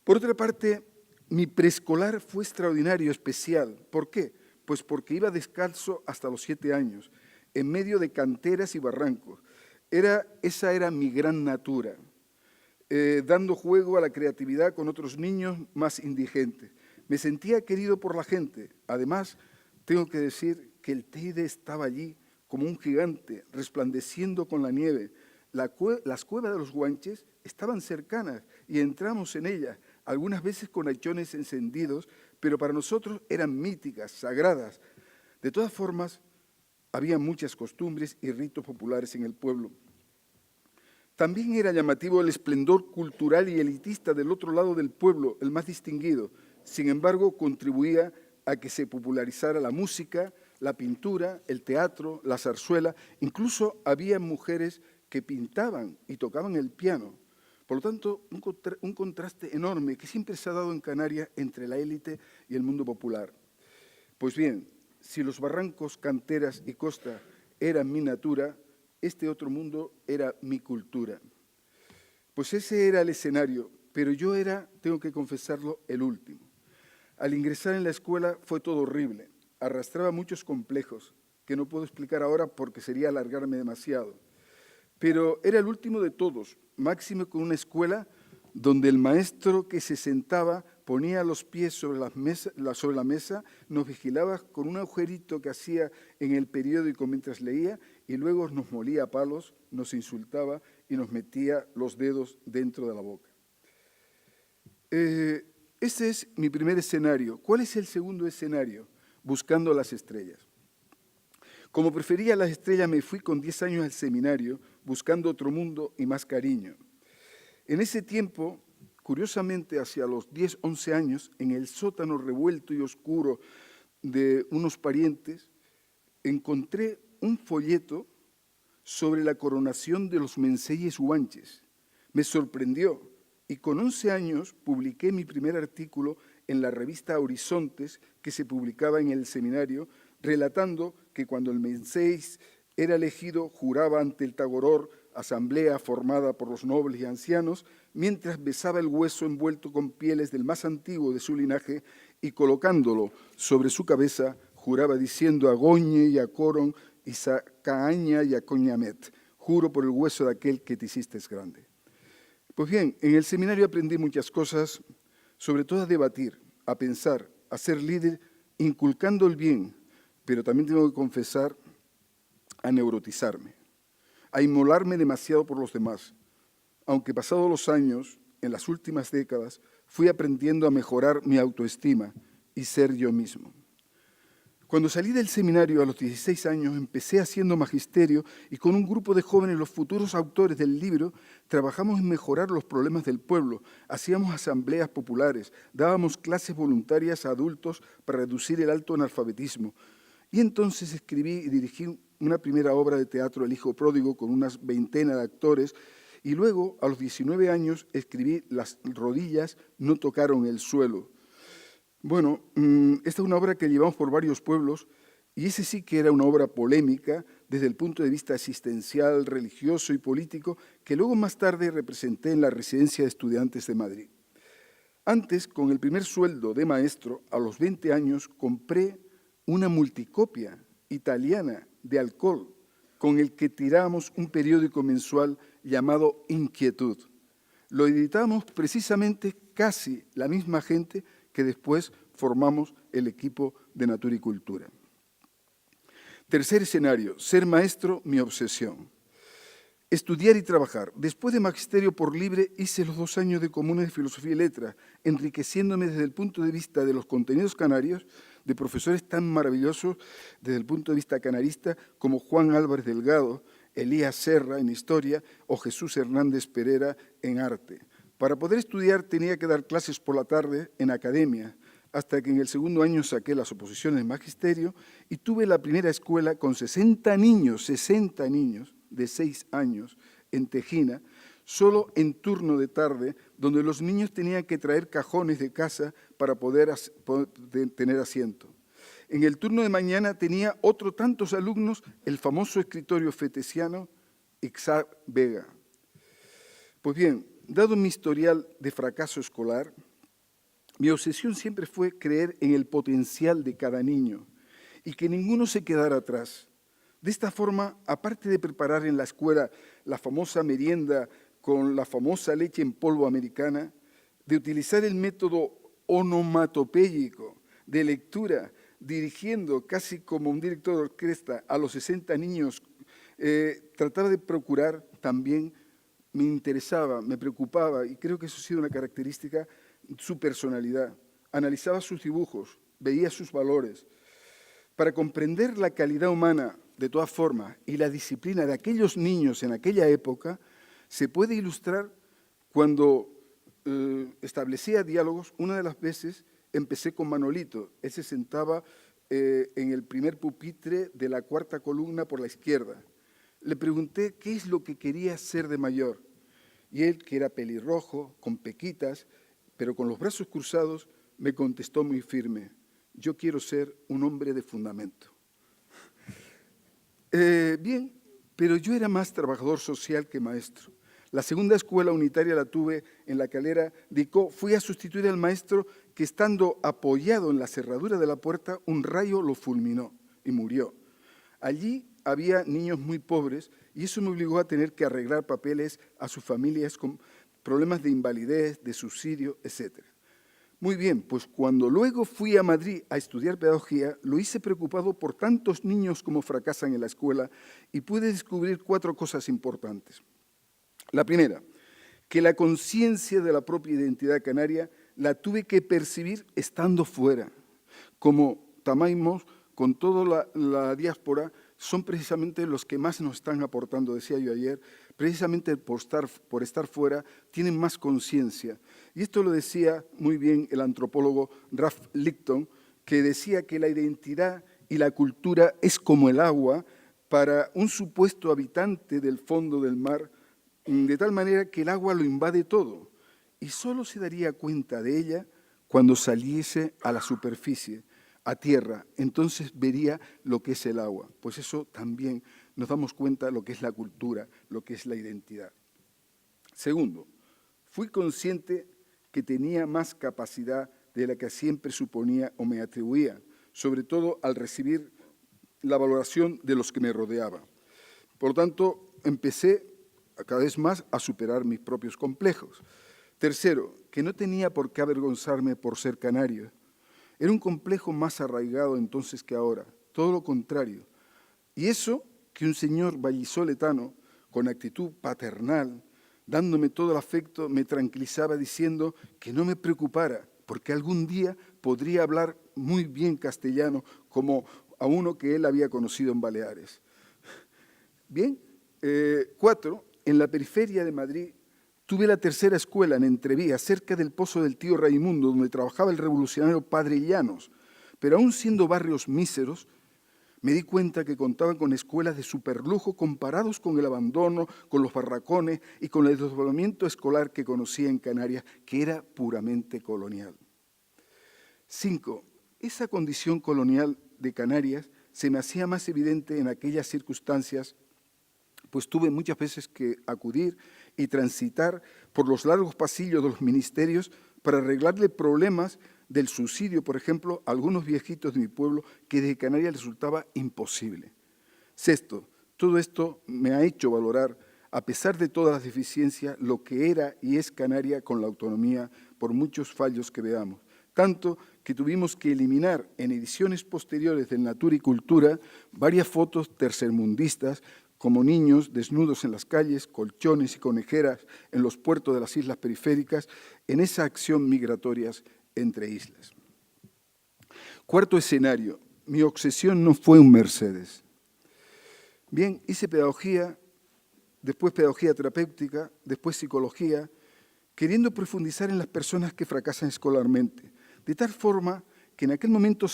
Por otra parte, mi preescolar fue extraordinario, especial. ¿Por qué? Pues porque iba descalzo hasta los 7 años, en medio de canteras y barrancos. Esa era mi gran natura, dando juego a la creatividad con otros niños más indigentes. Me sentía querido por la gente. Además, tengo que decir que el Teide estaba allí como un gigante, resplandeciendo con la nieve. Las cuevas de los Guanches estaban cercanas y entramos en ellas, algunas veces con hachones encendidos, pero para nosotros eran míticas, sagradas. De todas formas, había muchas costumbres y ritos populares en el pueblo. También era llamativo el esplendor cultural y elitista del otro lado del pueblo, el más distinguido. Sin embargo, contribuía a que se popularizara la música, la pintura, el teatro, la zarzuela. Incluso había mujeres que pintaban y tocaban el piano. Por lo tanto, un contraste enorme que siempre se ha dado en Canarias entre la élite y el mundo popular. Pues bien, si los barrancos, canteras y costa eran mi natura, este otro mundo era mi cultura. Pues ese era el escenario, pero yo era, tengo que confesarlo, el último. Al ingresar en la escuela fue todo horrible. Arrastraba muchos complejos, que no puedo explicar ahora porque sería alargarme demasiado. Pero era el último de todos, máximo con una escuela donde el maestro que se sentaba ponía los pies sobre la mesa, nos vigilaba con un agujerito que hacía en el periódico mientras leía y luego nos molía a palos, nos insultaba y nos metía los dedos dentro de la boca. Ese es mi primer escenario. ¿Cuál es el segundo escenario? Buscando las estrellas. Como prefería las estrellas, me fui con 10 años al seminario, buscando otro mundo y más cariño. En ese tiempo, curiosamente, hacia los 10, 11 años, en el sótano revuelto y oscuro de unos parientes, encontré un folleto sobre la coronación de los Menceyes Guanches. Me sorprendió y con 11 años publiqué mi primer artículo en la revista Horizontes, que se publicaba en el seminario, relatando que cuando el Menceis era elegido, juraba ante el Tagoror, asamblea formada por los nobles y ancianos, mientras besaba el hueso envuelto con pieles del más antiguo de su linaje y colocándolo sobre su cabeza, juraba diciendo a Goñe y a Coron y a Caaña y a Coñamet, juro por el hueso de aquel que te hiciste grande. Pues bien, en el seminario aprendí muchas cosas, sobre todo a debatir, a pensar, a ser líder, inculcando el bien, pero también tengo que confesar, a neurotizarme, a inmolarme demasiado por los demás, aunque pasados los años, en las últimas décadas, fui aprendiendo a mejorar mi autoestima y ser yo mismo. Cuando salí del seminario a los 16 años, empecé haciendo magisterio y con un grupo de jóvenes, los futuros autores del libro, trabajamos en mejorar los problemas del pueblo, hacíamos asambleas populares, dábamos clases voluntarias a adultos para reducir el alto analfabetismo. Y entonces escribí y dirigí una primera obra de teatro, El hijo pródigo, con unas 20 de actores, y luego, a los 19 años, escribí Las rodillas no tocaron el suelo. Bueno, esta es una obra que llevamos por varios pueblos, y ese sí que era una obra polémica desde el punto de vista existencial, religioso y político, que luego más tarde representé en la Residencia de Estudiantes de Madrid. Antes, con el primer sueldo de maestro, a los 20 años, compré una multicopia italiana de alcohol, con el que tiramos un periódico mensual llamado Inquietud. Lo editamos precisamente casi la misma gente que después formamos el equipo de Natura y Cultura. Tercer escenario, ser maestro, mi obsesión. Estudiar y trabajar. Después de magisterio por libre, hice los 2 años de comunes de filosofía y letras, enriqueciéndome desde el punto de vista de los contenidos canarios, de profesores tan maravillosos desde el punto de vista canarista como Juan Álvarez Delgado, Elías Serra en historia o Jesús Hernández Pereira en arte. Para poder estudiar tenía que dar clases por la tarde en academia, hasta que en el segundo año saqué las oposiciones de magisterio y tuve la primera escuela con 60 niños de 6 años en Tejina, solo en turno de tarde, donde los niños tenían que traer cajones de casa para poder tener asiento. En el turno de mañana tenía otro tantos alumnos, el famoso escritorio fetesiano Ixá Vega. Pues bien, dado mi historial de fracaso escolar, mi obsesión siempre fue creer en el potencial de cada niño y que ninguno se quedara atrás. De esta forma, aparte de preparar en la escuela la famosa merienda con la famosa leche en polvo americana, de utilizar el método onomatopéyico de lectura, dirigiendo casi como un director de orquesta a los 60 niños, trataba de procurar también, me interesaba, me preocupaba, y creo que eso ha sido una característica, su personalidad. Analizaba sus dibujos, veía sus valores. Para comprender la calidad humana, de todas formas, y la disciplina de aquellos niños en aquella época, se puede ilustrar cuando establecía diálogos. Una de las veces empecé con Manolito. Él se sentaba en el primer pupitre de la 4ª columna por la izquierda. Le pregunté qué es lo que quería ser de mayor. Y él, que era pelirrojo, con pequitas, pero con los brazos cruzados, me contestó muy firme: yo quiero ser un hombre de fundamento. Bien, pero yo era más trabajador social que maestro. La segunda escuela unitaria la tuve en la Calera de Icó. Fui a sustituir al maestro que, estando apoyado en la cerradura de la puerta, un rayo lo fulminó y murió. Allí había niños muy pobres y eso me obligó a tener que arreglar papeles a sus familias con problemas de invalidez, de subsidio, etc. Muy bien, pues cuando luego fui a Madrid a estudiar pedagogía, lo hice preocupado por tantos niños como fracasan en la escuela y pude descubrir 4 cosas importantes. La primera, que la conciencia de la propia identidad canaria la tuve que percibir estando fuera. Como Tamaimos, con toda la diáspora, son precisamente los que más nos están aportando, decía yo ayer, precisamente por estar fuera, tienen más conciencia. Y esto lo decía muy bien el antropólogo Ralph Licton, que decía que la identidad y la cultura es como el agua para un supuesto habitante del fondo del mar, de tal manera que el agua lo invade todo y solo se daría cuenta de ella cuando saliese a la superficie, a tierra, entonces vería lo que es el agua. Pues eso también nos damos cuenta de lo que es la cultura, lo que es la identidad. Segundo, fui consciente que tenía más capacidad de la que siempre suponía o me atribuía, sobre todo al recibir la valoración de los que me rodeaban. Por lo tanto, empecé cada vez más a superar mis propios complejos. Tercero, que no tenía por qué avergonzarme por ser canario. Era un complejo más arraigado entonces que ahora, todo lo contrario. Y eso que un señor vallisoletano, con actitud paternal, dándome todo el afecto, me tranquilizaba diciendo que no me preocupara, porque algún día podría hablar muy bien castellano, como a uno que él había conocido en Baleares. Bien, 4, en la periferia de Madrid, tuve la tercera escuela en Entrevía, cerca del Pozo del Tío Raimundo, donde trabajaba el revolucionario Padre Llanos. Pero aún siendo barrios míseros, me di cuenta que contaban con escuelas de superlujo comparados con el abandono, con los barracones y con el desdoblamiento escolar que conocía en Canarias, que era puramente colonial. 5. Esa condición colonial de Canarias se me hacía más evidente en aquellas circunstancias, pues tuve muchas veces que acudir y transitar por los largos pasillos de los ministerios para arreglarle problemas del subsidio, por ejemplo, a algunos viejitos de mi pueblo que desde Canarias resultaba imposible. 6. Todo esto me ha hecho valorar, a pesar de todas las deficiencias, lo que era y es Canarias con la autonomía, por muchos fallos que veamos. Tanto que tuvimos que eliminar en ediciones posteriores del Natura y Cultura varias fotos tercermundistas como niños desnudos en las calles, colchones y conejeras en los puertos de las islas periféricas, en esa acción migratoria entre islas. Cuarto escenario, mi obsesión no fue un Mercedes. Bien, hice pedagogía, después pedagogía terapéutica, después psicología, queriendo profundizar en las personas que fracasan escolarmente, de tal forma que en aquel momento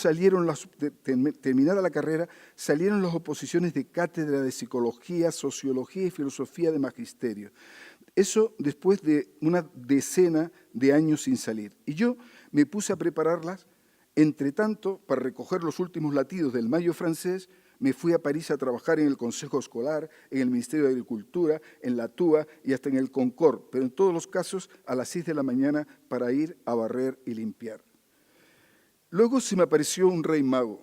terminada la carrera, salieron las oposiciones de cátedra de psicología, sociología y filosofía de magisterio. Eso después de una decena de años sin salir. Y yo me puse a prepararlas. Entre tanto, para recoger los últimos latidos del Mayo francés, me fui a París a trabajar en el Consejo Escolar, en el Ministerio de Agricultura, en la TUA y hasta en el Concord, pero en todos los casos a las 6 de la mañana para ir a barrer y limpiar. Luego se me apareció un rey mago.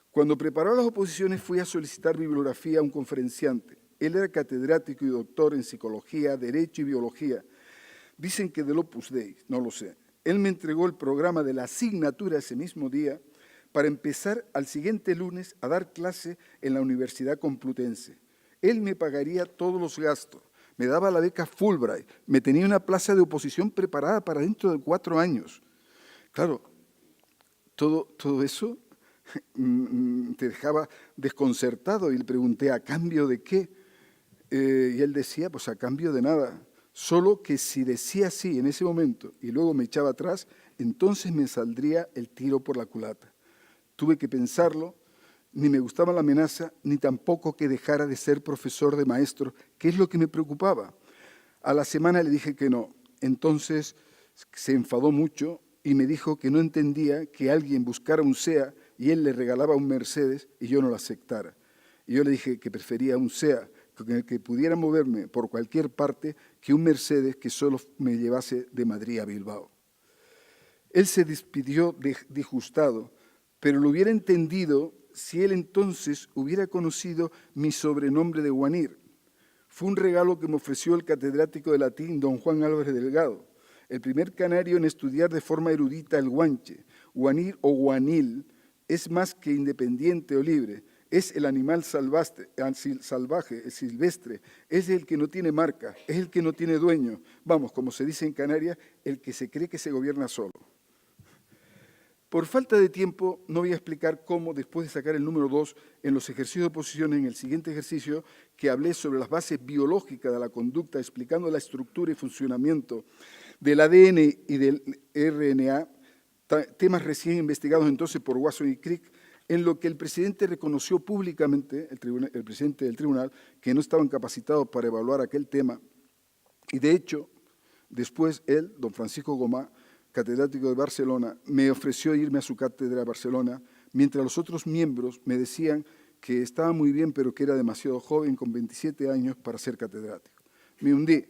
Cuando preparaba las oposiciones fui a solicitar bibliografía a un conferenciante. Él era catedrático y doctor en psicología, derecho y biología. Dicen que del Opus Dei, no lo sé. Él me entregó el programa de la asignatura ese mismo día para empezar al siguiente lunes a dar clase en la Universidad Complutense. Él me pagaría todos los gastos, me daba la beca Fulbright, me tenía una plaza de oposición preparada para dentro de 4 años. Claro, todo eso te dejaba desconcertado y le pregunté, ¿a cambio de qué? Y él decía, pues a cambio de nada. Solo que si decía sí en ese momento y luego me echaba atrás, entonces me saldría el tiro por la culata. Tuve que pensarlo, ni me gustaba la amenaza, ni tampoco que dejara de ser profesor de maestro, que es lo que me preocupaba. A la semana le dije que no. Entonces se enfadó mucho y me dijo que no entendía que alguien buscara un SEA y él le regalaba un Mercedes y yo no lo aceptara. Y yo le dije que prefería un SEA, con el que pudiera moverme por cualquier parte, que un Mercedes que solo me llevase de Madrid a Bilbao. Él se despidió disgustado, pero lo hubiera entendido si él entonces hubiera conocido mi sobrenombre de Guanir. Fue un regalo que me ofreció el catedrático de latín don Juan Álvarez Delgado, el primer canario en estudiar de forma erudita el guanche. Guanir o guanil es más que independiente o libre, es el animal salvaje, el silvestre, es el que no tiene marca, es el que no tiene dueño. Vamos, como se dice en Canarias, el que se cree que se gobierna solo. Por falta de tiempo, no voy a explicar cómo, después de sacar el número 2 en los ejercicios de oposición, en el siguiente ejercicio, que hablé sobre las bases biológicas de la conducta, explicando la estructura y funcionamiento del ADN y del RNA, temas recién investigados entonces por Watson y Crick, en lo que el presidente reconoció públicamente, el presidente del tribunal, que no estaban capacitados para evaluar aquel tema. Y de hecho, después él, don Francisco Gomá, catedrático de Barcelona, me ofreció irme a su cátedra a Barcelona, mientras los otros miembros me decían que estaba muy bien, pero que era demasiado joven, con 27 años, para ser catedrático. Me hundí.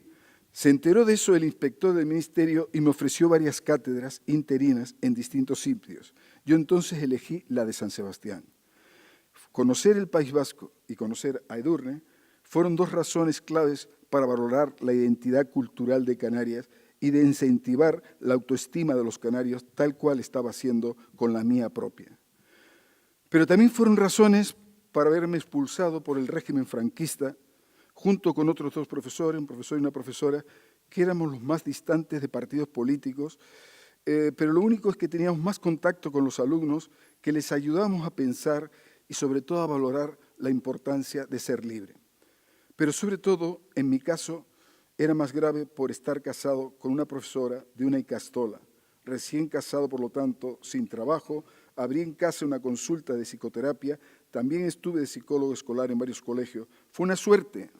Se enteró de eso el inspector del ministerio y me ofreció varias cátedras interinas en distintos sitios. Yo entonces elegí la de San Sebastián. Conocer el País Vasco y conocer a Edurne fueron 2 razones claves para valorar la identidad cultural de Canarias y de incentivar la autoestima de los canarios tal cual estaba haciendo con la mía propia. Pero también fueron razones para haberme expulsado por el régimen franquista, junto con otros 2 profesores, un profesor y una profesora, que éramos los más distantes de partidos políticos, pero lo único es que teníamos más contacto con los alumnos, que les ayudábamos a pensar y sobre todo a valorar la importancia de ser libre. Pero sobre todo, en mi caso, era más grave por estar casado con una profesora de una Icastola, recién casado, por lo tanto, sin trabajo, abrí en casa una consulta de psicoterapia, también estuve de psicólogo escolar en varios colegios. Fue una suerte,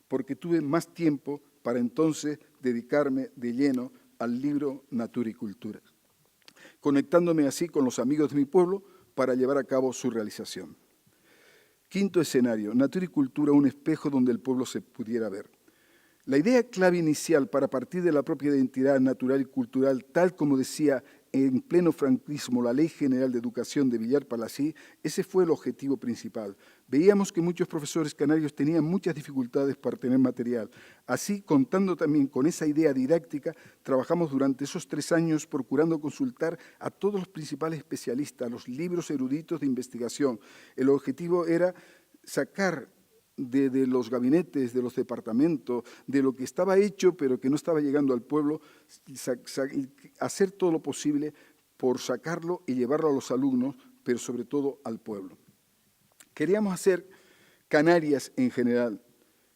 porque tuve más tiempo para entonces dedicarme de lleno al libro Natura y Cultura, conectándome así con los amigos de mi pueblo para llevar a cabo su realización. Quinto escenario, Natura y Cultura, un espejo donde el pueblo se pudiera ver. La idea clave inicial para partir de la propia identidad natural y cultural, tal como decía en pleno franquismo la Ley General de Educación de Villar Palací, ese fue el objetivo principal. Veíamos que muchos profesores canarios tenían muchas dificultades para tener material. Así, contando también con esa idea didáctica, trabajamos durante esos 3 años procurando consultar a todos los principales especialistas, los libros eruditos de investigación. El objetivo era sacar de los gabinetes, de los departamentos, de lo que estaba hecho pero que no estaba llegando al pueblo, hacer todo lo posible por sacarlo y llevarlo a los alumnos, pero sobre todo al pueblo. Queríamos hacer Canarias en general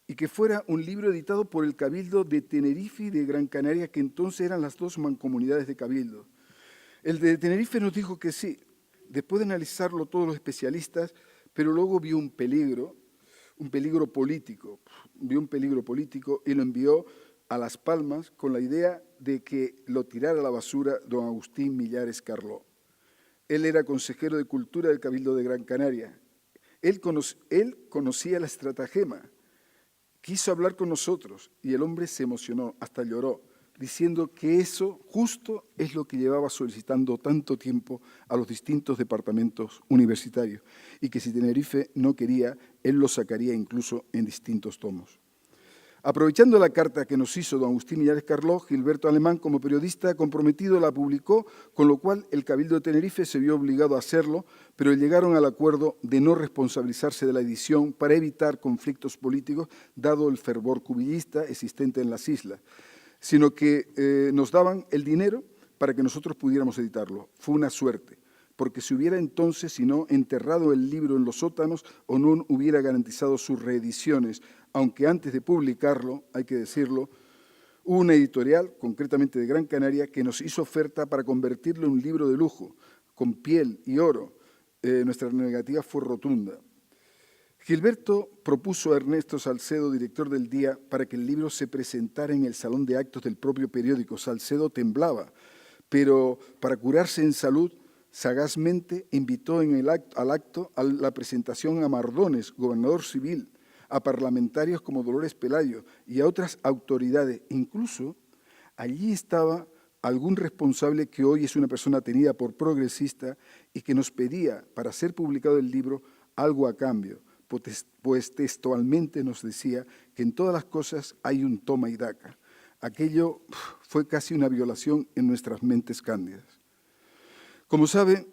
y que fuera un libro editado por el Cabildo de Tenerife y de Gran Canaria, que entonces eran las dos mancomunidades de Cabildo. El de Tenerife nos dijo que sí, después de analizarlo todos los especialistas, pero luego vio un peligro político, y lo envió a Las Palmas con la idea de que lo tirara a la basura don Agustín Millares Carló. Él era consejero de Cultura del Cabildo de Gran Canaria. Él conocía la estratagema, quiso hablar con nosotros y el hombre se emocionó, hasta lloró, diciendo que eso justo es lo que llevaba solicitando tanto tiempo a los distintos departamentos universitarios y que si Tenerife no quería, él lo sacaría incluso en distintos tomos. Aprovechando la carta que nos hizo don Agustín Millares Carló, Gilberto Alemán, como periodista comprometido, la publicó, con lo cual el Cabildo de Tenerife se vio obligado a hacerlo, pero llegaron al acuerdo de no responsabilizarse de la edición para evitar conflictos políticos, dado el fervor cubillista existente en las islas, sino que nos daban el dinero para que nosotros pudiéramos editarlo. Fue una suerte, porque si hubiera entonces, si no, enterrado el libro en los sótanos o no hubiera garantizado sus reediciones, aunque antes de publicarlo, hay que decirlo, hubo una editorial, concretamente de Gran Canaria, que nos hizo oferta para convertirlo en un libro de lujo, con piel y oro. Nuestra negativa fue rotunda. Gilberto propuso a Ernesto Salcedo, director del Día, para que el libro se presentara en el salón de actos del propio periódico. Salcedo temblaba, pero para curarse en salud, sagazmente invitó al acto a la presentación a Mardones, gobernador civil, a parlamentarios como Dolores Pelayo y a otras autoridades. Incluso allí estaba algún responsable que hoy es una persona tenida por progresista y que nos pedía, para ser publicado el libro, algo a cambio, pues textualmente nos decía que en todas las cosas hay un toma y daca. Aquello fue casi una violación en nuestras mentes cándidas. Como sabe,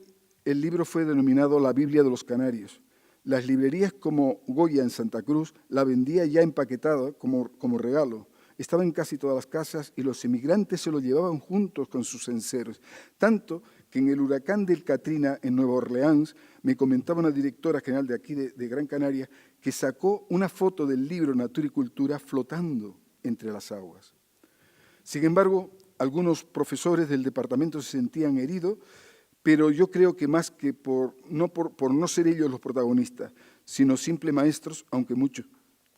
el libro fue denominado La Biblia de los Canarios. Las librerías como Goya en Santa Cruz la vendía ya empaquetada como regalo. Estaba en casi todas las casas y los emigrantes se lo llevaban juntos con sus enceros. Tanto que en el huracán del Katrina en Nueva Orleans me comentaba una directora general de aquí de Gran Canaria que sacó una foto del libro Natura y Cultura flotando entre las aguas. Sin embargo, algunos profesores del departamento se sentían heridos, pero yo creo que más que por no ser ellos los protagonistas, sino simples maestros, aunque muchos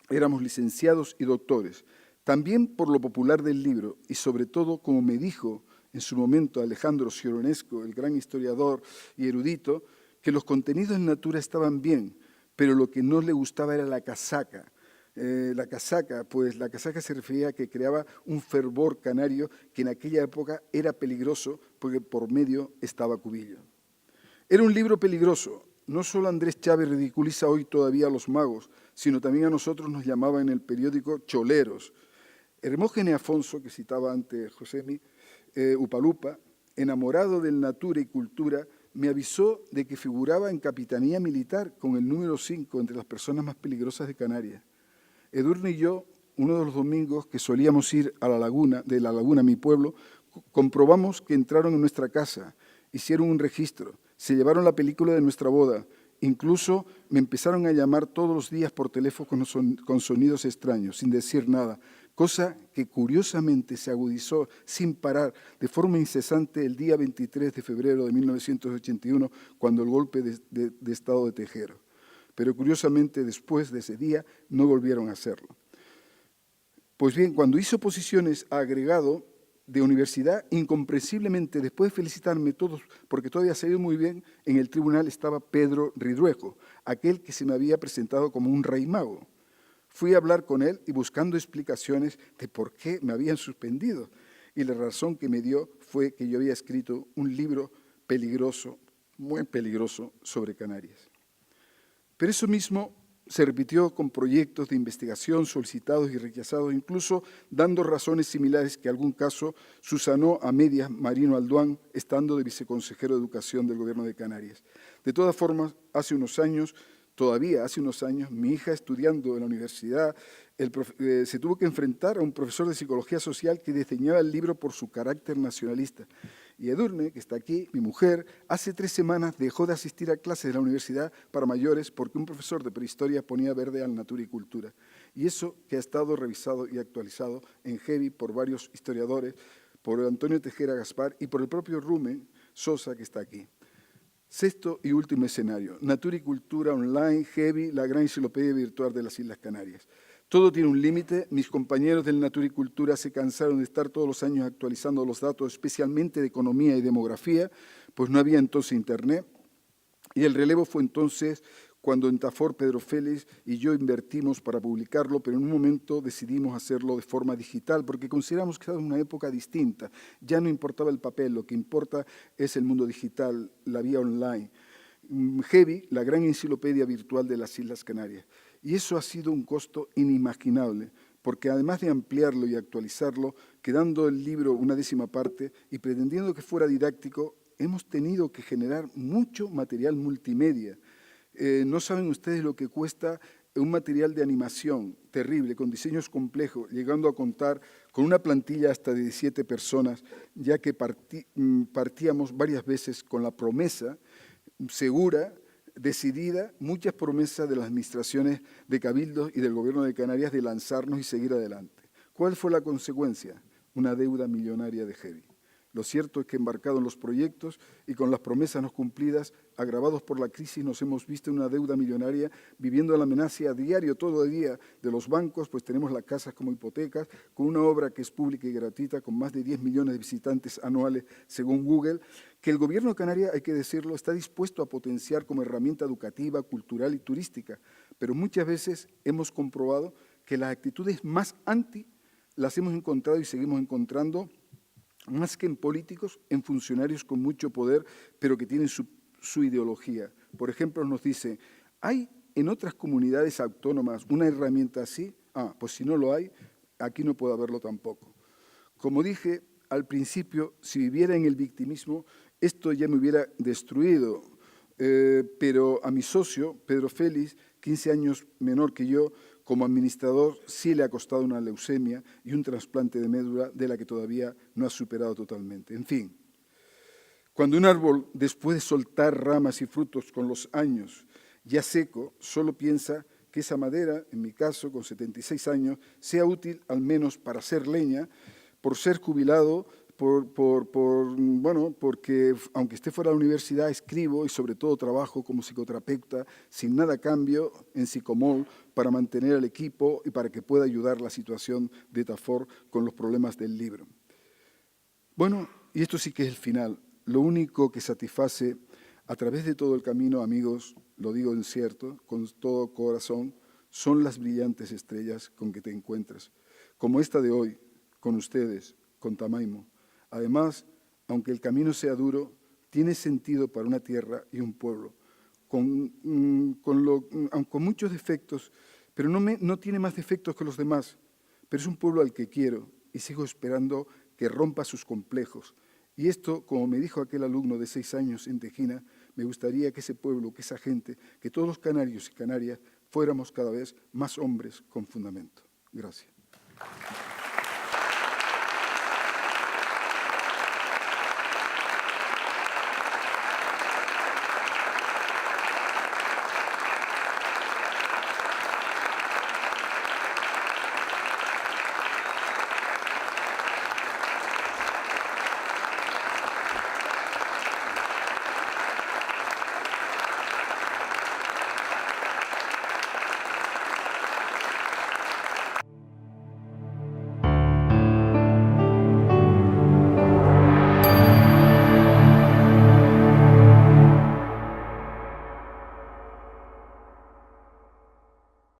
éramos licenciados y doctores, también por lo popular del libro y sobre todo, como me dijo en su momento Alejandro Scioresco, el gran historiador y erudito, que los contenidos en Natura estaban bien, pero lo que no le gustaba era la casaca. La casaca se refería a que creaba un fervor canario que en aquella época era peligroso porque por medio estaba Cubillo. Era un libro peligroso. No solo Andrés Chávez ridiculiza hoy todavía a los magos, sino también a nosotros nos llamaba en el periódico choleros. Hermógenes Afonso, que citaba antes Josemi, Upalupa, enamorado del Natura y Cultura, me avisó de que figuraba en Capitanía Militar con el número 5 entre las personas más peligrosas de Canarias. Edurne y yo, uno de los domingos que solíamos ir a la laguna, mi pueblo, comprobamos que entraron en nuestra casa, hicieron un registro, se llevaron la película de nuestra boda, incluso me empezaron a llamar todos los días por teléfono con sonidos extraños, sin decir nada, cosa que curiosamente se agudizó sin parar de forma incesante el día 23 de febrero de 1981, cuando el golpe de Estado de Tejero. Pero curiosamente después de ese día no volvieron a hacerlo. Pues bien, cuando hizo oposiciones a agregado de universidad, incomprensiblemente, después de felicitarme todos, porque todo había salido muy bien, en el tribunal estaba Pedro Ridruejo, aquel que se me había presentado como un rey mago. Fui a hablar con él y buscando explicaciones de por qué me habían suspendido. Y la razón que me dio fue que yo había escrito un libro peligroso, muy peligroso, sobre Canarias. Pero eso mismo se repitió con proyectos de investigación solicitados y rechazados, incluso dando razones similares que en algún caso subsanó a medias Marino Alduán, estando de viceconsejero de Educación del Gobierno de Canarias. De todas formas, hace unos años Todavía hace unos años, mi hija estudiando en la universidad se tuvo que enfrentar a un profesor de psicología social que diseñaba el libro por su carácter nacionalista. Y Edurne, que está aquí, mi mujer, hace 3 semanas dejó de asistir a clases de la universidad para mayores porque un profesor de prehistoria ponía verde al Natura y Cultura. Y eso que ha estado revisado y actualizado en Heavy por varios historiadores, por Antonio Tejera Gaspar y por el propio Rumen Sosa, que está aquí. Sexto y último escenario, Natura y Cultura Online, Heavy, la gran enciclopedia virtual de las Islas Canarias. Todo tiene un límite. Mis compañeros del Natura y Cultura se cansaron de estar todos los años actualizando los datos, especialmente de economía y demografía, pues no había entonces Internet. Y el relevo fue entonces cuando en Tafor, Pedro Félix y yo invertimos para publicarlo, pero en un momento decidimos hacerlo de forma digital, porque consideramos que estaba en una época distinta. Ya no importaba el papel, lo que importa es el mundo digital, la vía online. Heavy, la gran enciclopedia virtual de las Islas Canarias. Y eso ha sido un costo inimaginable, porque además de ampliarlo y actualizarlo, quedando el libro una 10ª parte y pretendiendo que fuera didáctico, hemos tenido que generar mucho material multimedia. No saben ustedes lo que cuesta un material de animación terrible, con diseños complejos, llegando a contar con una plantilla hasta de 17 personas, ya que partíamos varias veces con la promesa segura, decidida, muchas promesas de las administraciones de Cabildos y del Gobierno de Canarias de lanzarnos y seguir adelante. ¿Cuál fue la consecuencia? Una deuda millonaria de Heavy. Lo cierto es que embarcados en los proyectos y con las promesas no cumplidas, agravados por la crisis, nos hemos visto en una deuda millonaria, viviendo la amenaza a diario, todo el día, de los bancos, pues tenemos las casas como hipotecas, con una obra que es pública y gratuita, con más de 10 millones de visitantes anuales, según Google, que el Gobierno de Canarias, hay que decirlo, está dispuesto a potenciar como herramienta educativa, cultural y turística, pero muchas veces hemos comprobado que las actitudes más anti las hemos encontrado y seguimos encontrando más que en políticos, en funcionarios con mucho poder, pero que tienen su ideología. Por ejemplo, nos dice, ¿hay en otras comunidades autónomas una herramienta así? Pues si no lo hay, aquí no puede haberlo tampoco. Como dije al principio, si viviera en el victimismo, esto ya me hubiera destruido, pero a mi socio, Pedro Félix, 15 años menor que yo, como administrador sí le ha costado una leucemia y un trasplante de médula de la que todavía no ha superado totalmente. En fin, cuando un árbol, después de soltar ramas y frutos con los años, ya seco, solo piensa que esa madera, en mi caso, con 76 años, sea útil al menos para hacer leña, por ser jubilado, porque aunque esté fuera de la universidad, escribo y sobre todo trabajo como psicoterapeuta sin nada a cambio en Psicomol para mantener al equipo y para que pueda ayudar la situación de Tafor con los problemas del libro. Bueno, y esto sí que es el final. Lo único que satisface a través de todo el camino, amigos, lo digo en cierto, con todo corazón, son las brillantes estrellas con que te encuentras, como esta de hoy, con ustedes, con Tamaimo. Además, aunque el camino sea duro, tiene sentido para una tierra y un pueblo, con muchos defectos, pero no tiene más defectos que los demás, pero es un pueblo al que quiero y sigo esperando que rompa sus complejos. Y esto, como me dijo aquel alumno de 6 años en Tejina, me gustaría que ese pueblo, que esa gente, que todos los canarios y canarias fuéramos cada vez más hombres con fundamento. Gracias.